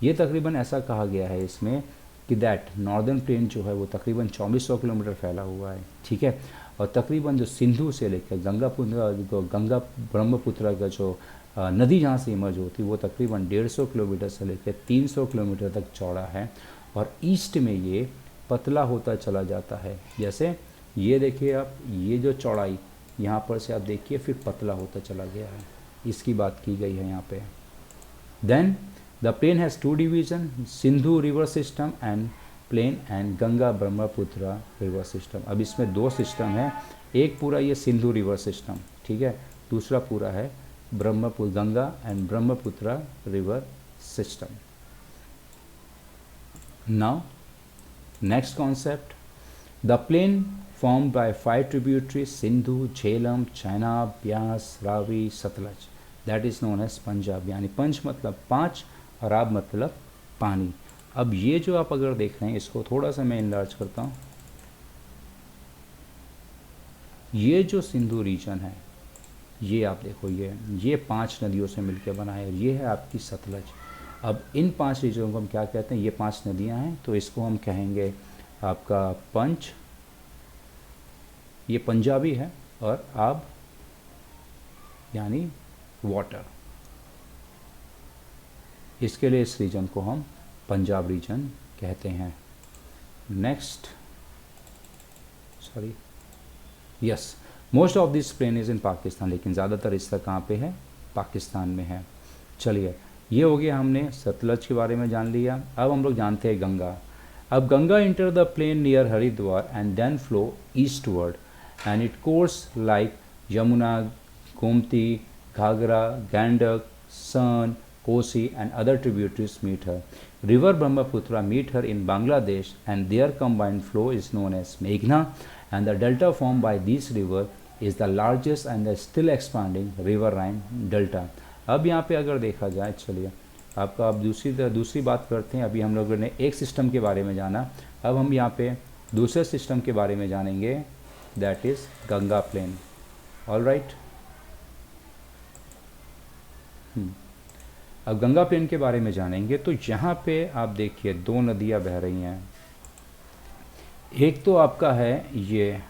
ये तकरीबन ऐसा कहा गया है इसमें कि दैट नॉर्दर्न प्लेन जो है वो तकरीबन 2400 किलोमीटर फैला हुआ है, ठीक है। और तकरीबन जो सिंधु से लेकर गंगा ब्रह्मपुत्र का जो नदी जहाँ से इमर्ज होती है वो तकरीबन 150 किलोमीटर से लेकर 300 किलोमीटर तक चौड़ा है और ईस्ट में ये पतला होता चला जाता है। जैसे ये देखिए आप, ये जो चौड़ाई यहाँ पर से आप देखिए फिर पतला होता चला गया है, इसकी बात की गई है यहाँ पे। Then the plain has 2 division, Sindhu river system and plain and Ganga Brahmaputra river system. अब इसमें 2 सिस्टम है, एक पूरा ये सिंधु रिवर सिस्टम, ठीक है, दूसरा पूरा है Brahmaputra Ganga and Brahmaputra river system. Now next concept, the plain formed by 5 tributaries Sindhu, Jhelum, Chenab, Byas, Ravi, Satluj, that is known as Punjab. यानी पंच मतलब 5 और आब मतलब पानी। अब ये जो आप अगर देख रहे हैं इसको थोड़ा सा मैं इनलार्ज करता हूँ। ये जो सिंधु रीजन है ये आप देखो, ये 5 नदियों से मिलकर बना है और ये है आपकी सतलज। अब इन 5 रीजनों को हम क्या कहते हैं, ये 5 नदियाँ हैं तो इसको हम कहेंगे आपका पंच, ये पंजाबी है, और आब यानी वाटर। इसके लिए इस रीजन को हम पंजाब रीजन कहते हैं। Next, sorry, yes, most of this plain is in Pakistan, लेकिन ज़्यादातर इसका कहाँ पे है, पाकिस्तान में है। चलिए, ये हो गया, हमने सतलज के बारे में जान लिया। अब हम लोग जानते हैं गंगा। अब Ganga enter the plain near Haridwar and then flow eastward and it course like Yamuna, Gomti, Ghagra, Gandak, Son, Kosi and other tributaries meet her. River Brahmaputra meet her in Bangladesh and their combined flow is known as Meghna, and the delta formed by these river is the largest and the still expanding river Rhine delta. अब यहाँ पे अगर देखा जाए, चलिए आपका अब दूसरी बात करते हैं। अभी हम लोगों ने एक सिस्टम के बारे में जाना, अब हम यहाँ पे दूसरे सिस्टम के बारे में जानेंगे, that is Ganga plain. All right, अब गंगा प्लेन के बारे में जानेंगे तो यहाँ पे आप देखिए 2 नदियाँ बह रही हैं। एक तो आपका है ये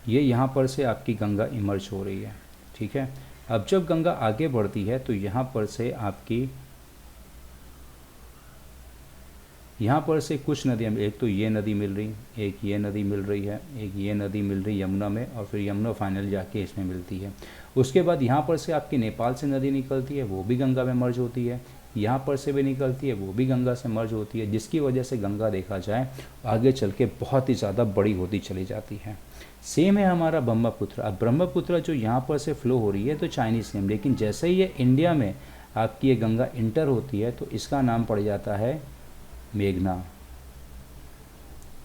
यहाँ पर से आपकी गंगा इमर्ज हो रही है, ठीक है। अब जब गंगा आगे बढ़ती है तो यहाँ पर से आपकी यहाँ पर से कुछ नदियाँ, एक तो ये नदी मिल रही, एक ये नदी मिल रही है, एक ये नदी मिल रही यमुना में, और फिर यमुना फाइनल जाके इसमें मिलती है। उसके बाद यहाँ पर से आपकी नेपाल से नदी निकलती है, वो भी गंगा में मर्ज होती है। यहाँ पर से भी निकलती है, वो भी गंगा से मर्ज होती है, जिसकी वजह से गंगा देखा जाए आगे चल के बहुत ही ज़्यादा बड़ी होती चली जाती है। सेम है हमारा ब्रह्मपुत्र। अब ब्रह्मपुत्र जो यहाँ पर से फ्लो हो रही है तो चाइनीज़ नेम, लेकिन जैसे ही ये इंडिया में आपकी ये गंगा इंटर होती है तो इसका नाम पड़ जाता है मेघना।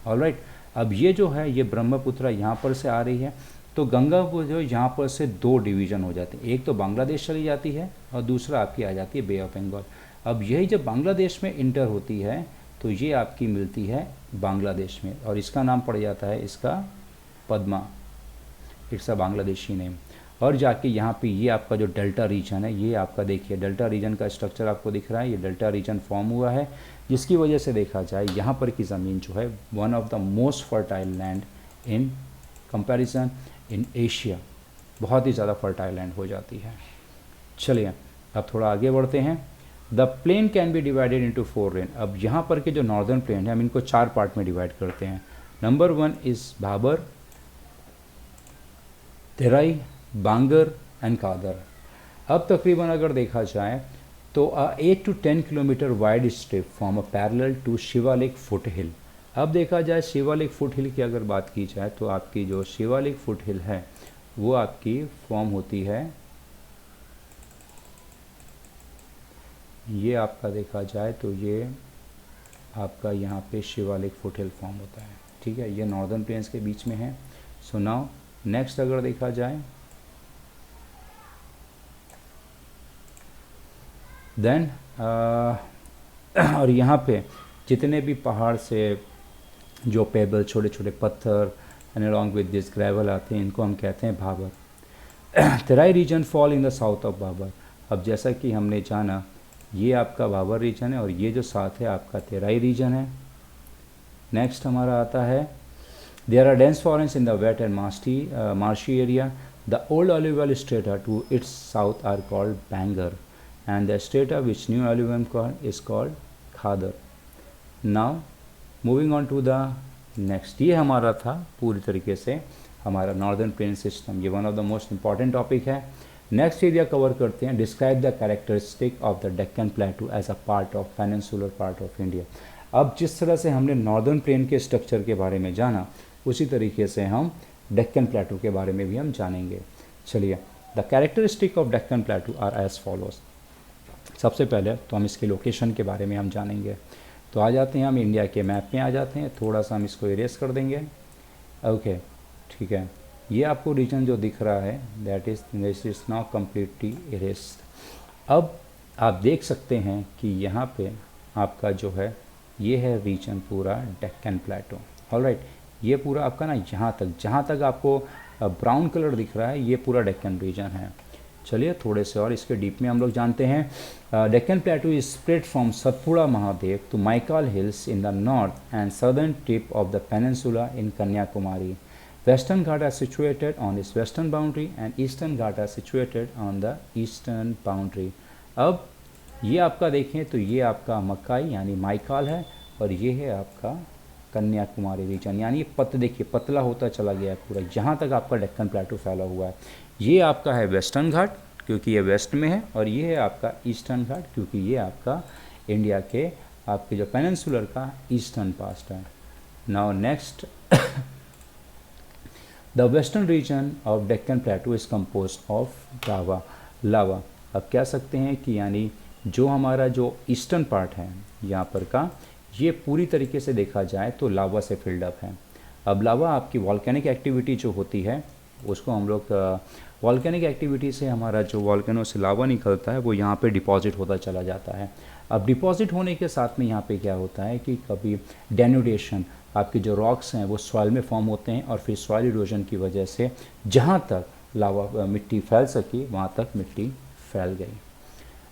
ऑलराइट, अब ये जो है ये ब्रह्मपुत्र यहाँ पर से आ रही है, तो गंगा को जो यहाँ पर से दो डिवीज़न हो जाते हैं, एक तो बांग्लादेश चली जाती है और दूसरा आपकी आ जाती है बे ऑफ बंगाल। अब यही जब बांग्लादेश में इंटर होती है तो ये आपकी मिलती है बांग्लादेश में, और इसका नाम पड़ जाता है इसका Padma, it's a Bangladeshi name. और जाके यहाँ पे ये आपका जो डेल्टा रीजन है, ये आपका देखिए डेल्टा रीजन का स्ट्रक्चर आपको दिख रहा है, ये डेल्टा रीजन फॉर्म हुआ है, जिसकी वजह से देखा जाए यहाँ पर की ज़मीन जो है one of the most fertile land in comparison in Asia, बहुत ही ज़्यादा फर्टाइल लैंड हो जाती है। चलिए अब थोड़ा आगे बढ़ते हैं। The plain can be divided into 4 rain. अब यहाँ पर के जो नॉर्दर्न प्लेन है हम इनको 4 पार्ट में डिवाइड करते हैं। Number 1 is Bhabar, Terai, Bangar and Khadar. अब तकरीबन अगर देखा जाए तो 8 to 10 kilometre wide strip form a parallel to Shivalik foot hill. अब देखा जाए शिवालिक फुट हिल की अगर बात की जाए तो आपकी जो शिवालिक फुट हिल है वो आपकी फॉर्म होती है, ये आपका देखा जाए तो ये आपका यहाँ पे शिवालिक फुट हिल फॉर्म होता है, ठीक है, ये नॉर्दर्न प्लेन्स के बीच में है। सो नाउ नेक्स्ट अगर देखा जाए देन और यहाँ पे जितने भी पहाड़ से जो पेबल छोटे छोटे पत्थर and along with this gravel आते हैं, इनको हम कहते हैं Bhabar. Terai region fall in the south of Bhabar. अब जैसा कि हमने जाना ये आपका भाबर रीजन है और ये जो साथ है आपका तेराई रीजन है। नेक्स्ट हमारा आता है there are dense forest in the wet and marshy area. The old alluvial strata to its south are called Bangar and the strata which new alluvium is called Khadar. Now moving on to the next, ये हमारा था पूरी तरीके से हमारा northern plain system, ये one of the most important topic है। Next area cover करते हैं describe the characteristic of the Deccan plateau as a part of peninsular part of India. अब जिस तरह से हमने नॉर्दर्न प्लेन के स्ट्रक्चर के बारे में जाना उसी तरीके से हम डेक्कन प्लेटू के बारे में भी हम जानेंगे। चलिए the characteristic of Deccan plateau are as follows. सबसे पहले तो हम इसके लोकेशन के बारे में हम जानेंगे। तो आ जाते हैं हम इंडिया के मैप में आ जाते हैं, थोड़ा सा हम इसको इरेज कर देंगे। ओके ठीक है, ये आपको रीजन जो दिख रहा है that is this is now completely erased. अब आप देख सकते हैं कि यहाँ पे आपका जो है ये है रीजन पूरा डेक्कन प्लेटू। ऑलराइट, ये पूरा आपका ना जहाँ तक आपको ब्राउन कलर दिख रहा है ये पूरा डेक्कन रीजन है। चलिए थोड़े से और इसके डीप में हम लोग जानते हैं। Deccan plateau is spread from Satpura Mahadev to Maikal hills in the north and southern tip of the peninsula in Kanyakumari. Western Ghat are situated on its western boundary and eastern Ghat are situated on the eastern boundary. अब ये आपका देखें तो ये आपका मक्काई यानी माइकाल है और ये है आपका कन्याकुमारी रीजन, यानी देखिए पतला होता चला गया है पूरा, यहाँ तक आपका डेक्कन प्लेटू फैला हुआ है। ये आपका है वेस्टर्न घाट क्योंकि ये वेस्ट में है और ये है आपका ईस्टर्न घाट क्योंकि ये आपका इंडिया के आपके जो पेनिनसुलर का ईस्टर्न पास्ट है। Now next the western region of Deccan plateau is composed of lava. अब कह सकते हैं कि यानी जो हमारा जो ईस्टर्न पार्ट है यहाँ पर का ये पूरी तरीके से देखा जाए तो लावा से फिल्ड अप है। अब लावा आपकी वॉल्केनिक एक्टिविटी जो होती है उसको हम लोग वॉल्केनिक एक्टिविटी से हमारा जो वॉल्केनो से लावा निकलता है वो यहाँ पे डिपॉजिट होता चला जाता है। अब डिपॉजिट होने के साथ में यहाँ पे क्या होता है कि कभी डेनुडेशन आपके जो रॉक्स हैं वो सॉइल में फॉर्म होते हैं और फिर सॉइल इरोजन की वजह से जहाँ तक लावा मिट्टी फैल सकी वहाँ तक मिट्टी फैल गई।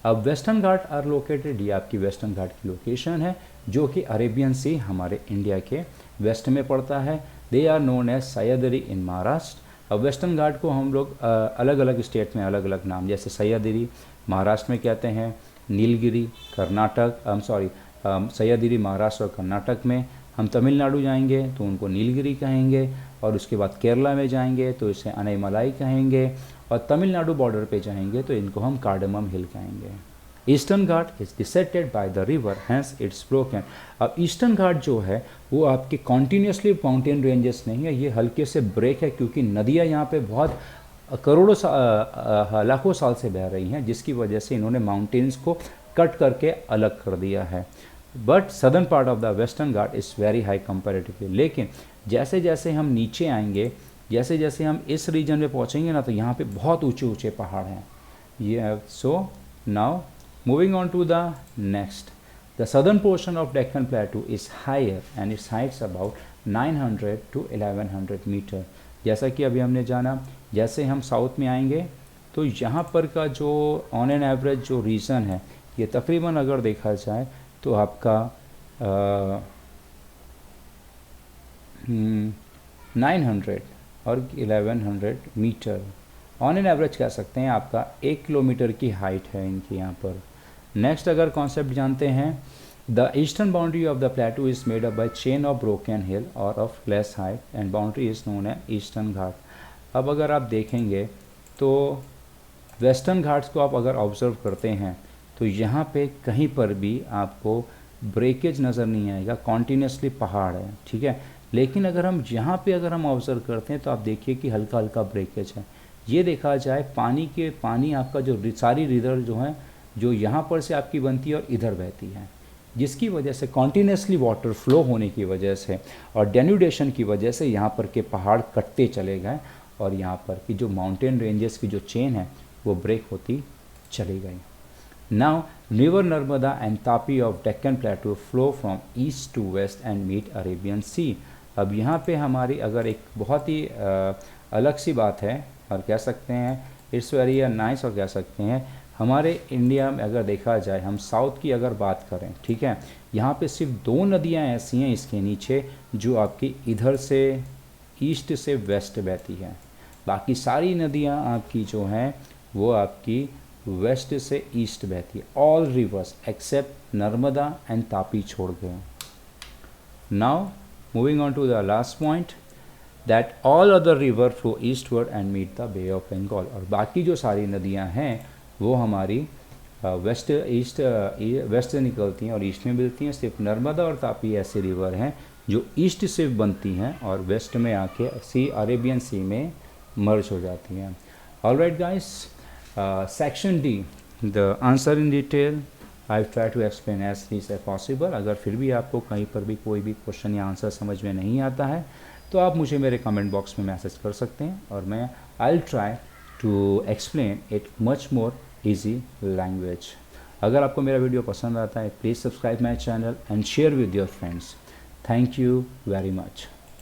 अब वेस्टर्न घाट आर लोकेटेड, ये आपकी वेस्टर्न घाट की लोकेशन है जो कि अरेबियन सी हमारे इंडिया के वेस्ट में पड़ता है। They are known as Sahyadri in Maharashtra. अब वेस्टर्न घाट को हम लोग अलग अलग स्टेट में अलग अलग नाम, जैसे सह्याद्री महाराष्ट्र में कहते हैं, नीलगिरी कर्नाटक सह्याद्री महाराष्ट्र और कर्नाटक में। हम तमिलनाडु जाएंगे तो उनको नीलगिरी कहेंगे और उसके बाद केरला में जाएंगे तो इसे अनाईमलाई कहेंगे और तमिलनाडु बॉर्डर पे जाएंगे तो इनको हम कार्डमम हिल कहेंगे। Eastern ghat is dissected by the river hence it's broken. अब ईस्टर्न घाट जो है वो आपके कॉन्टीन्यूसली माउंटेन रेंजेस नहीं है, ये हल्के से ब्रेक है क्योंकि नदियाँ यहाँ पे बहुत करोड़ों लाखों साल से बह रही हैं, जिसकी वजह से इन्होंने माउंटेन्स को कट करके अलग कर दिया है। But southern part of the western Ghat is very high comparatively. लेकिन जैसे जैसे हम नीचे आएंगे, जैसे जैसे हम इस रीजन में पहुंचेंगे ना, तो यहाँ पे बहुत ऊंचे ऊंचे पहाड़ हैं ये। So now moving on to the next, the southern portion of Deccan plateau is higher and its heights about 900 to 1100 metre. जैसा कि अभी हमने जाना, जैसे हम साउथ में आएंगे तो यहाँ पर का जो ऑन एन एवरेज जो रीजन है, ये तकरीबन अगर देखा जाए तो आपका 900 और 1100 मीटर ऑन एन एवरेज कह सकते हैं, आपका 1 किलोमीटर की हाइट है इनकी यहाँ पर। नेक्स्ट अगर कॉन्सेप्ट जानते हैं, the eastern boundary of the plateau is made up by chain of broken hill और of less height and boundary is known as eastern Ghat. अब अगर आप देखेंगे तो वेस्टर्न घाट्स को आप अगर ऑब्जर्व करते हैं तो यहाँ पे कहीं पर भी आपको ब्रेकेज नज़र नहीं आएगा, कॉन्टीन्यूसली पहाड़ है, ठीक है। लेकिन अगर हम यहाँ पे अगर हम ऑब्जर्व करते हैं तो आप देखिए कि हल्का हल्का ब्रेकेज है। ये देखा जाए पानी आपका जो सारी रिवर जो है, जो यहाँ पर से आपकी बनती है और इधर बहती है, जिसकी वजह से कॉन्टीन्यूसली वाटर फ्लो होने की वजह से और डेन्यूडेशन की वजह से यहाँ पर के पहाड़ कटते चले गए और यहाँ पर की जो माउंटेन रेंजेस की जो चेन है वो ब्रेक होती चली गई। Now river Narmada and Tapi of Deccan plateau flow from east to west and meet Arabian Sea. अब यहाँ पे हमारी अगर एक बहुत ही अलग सी बात है और कह सकते हैं इट्स वेरी नाइस, और कह सकते हैं हमारे इंडिया में अगर देखा जाए, हम साउथ की अगर बात करें, ठीक है, यहाँ पे सिर्फ 2 नदियाँ ऐसी हैं इसके नीचे जो आपकी इधर से ईस्ट से वेस्ट बहती हैं। बाकी सारी नदियाँ आपकी जो हैं वो आपकी वेस्ट से ईस्ट बहती है, all rivers except Narmada and Tapi छोड़ गए। Now moving on to the last point, that all other river flow eastward and meet the Bay of Bengal. और बाकी जो सारी नदियाँ हैं वो हमारी वेस्ट से निकलती हैं और ईस्ट में मिलती हैं। सिर्फ नर्मदा और तापी ऐसे रिवर हैं जो ईस्ट से बनती हैं और वेस्ट में आके अरेबियन सी में मर्ज हो जाती हैं। Alright guys, section D, the answer in detail I try to explain as least as possible. अगर फिर भी आपको कहीं पर भी कोई भी क्वेश्चन या आंसर समझ में नहीं आता है तो आप मुझे मेरे कमेंट बॉक्स में मैसेज कर सकते हैं और मैं I will try to explain it much more easy language. अगर आपको मेरा वीडियो पसंद आता है please subscribe my channel and share with your friends. Thank you very much.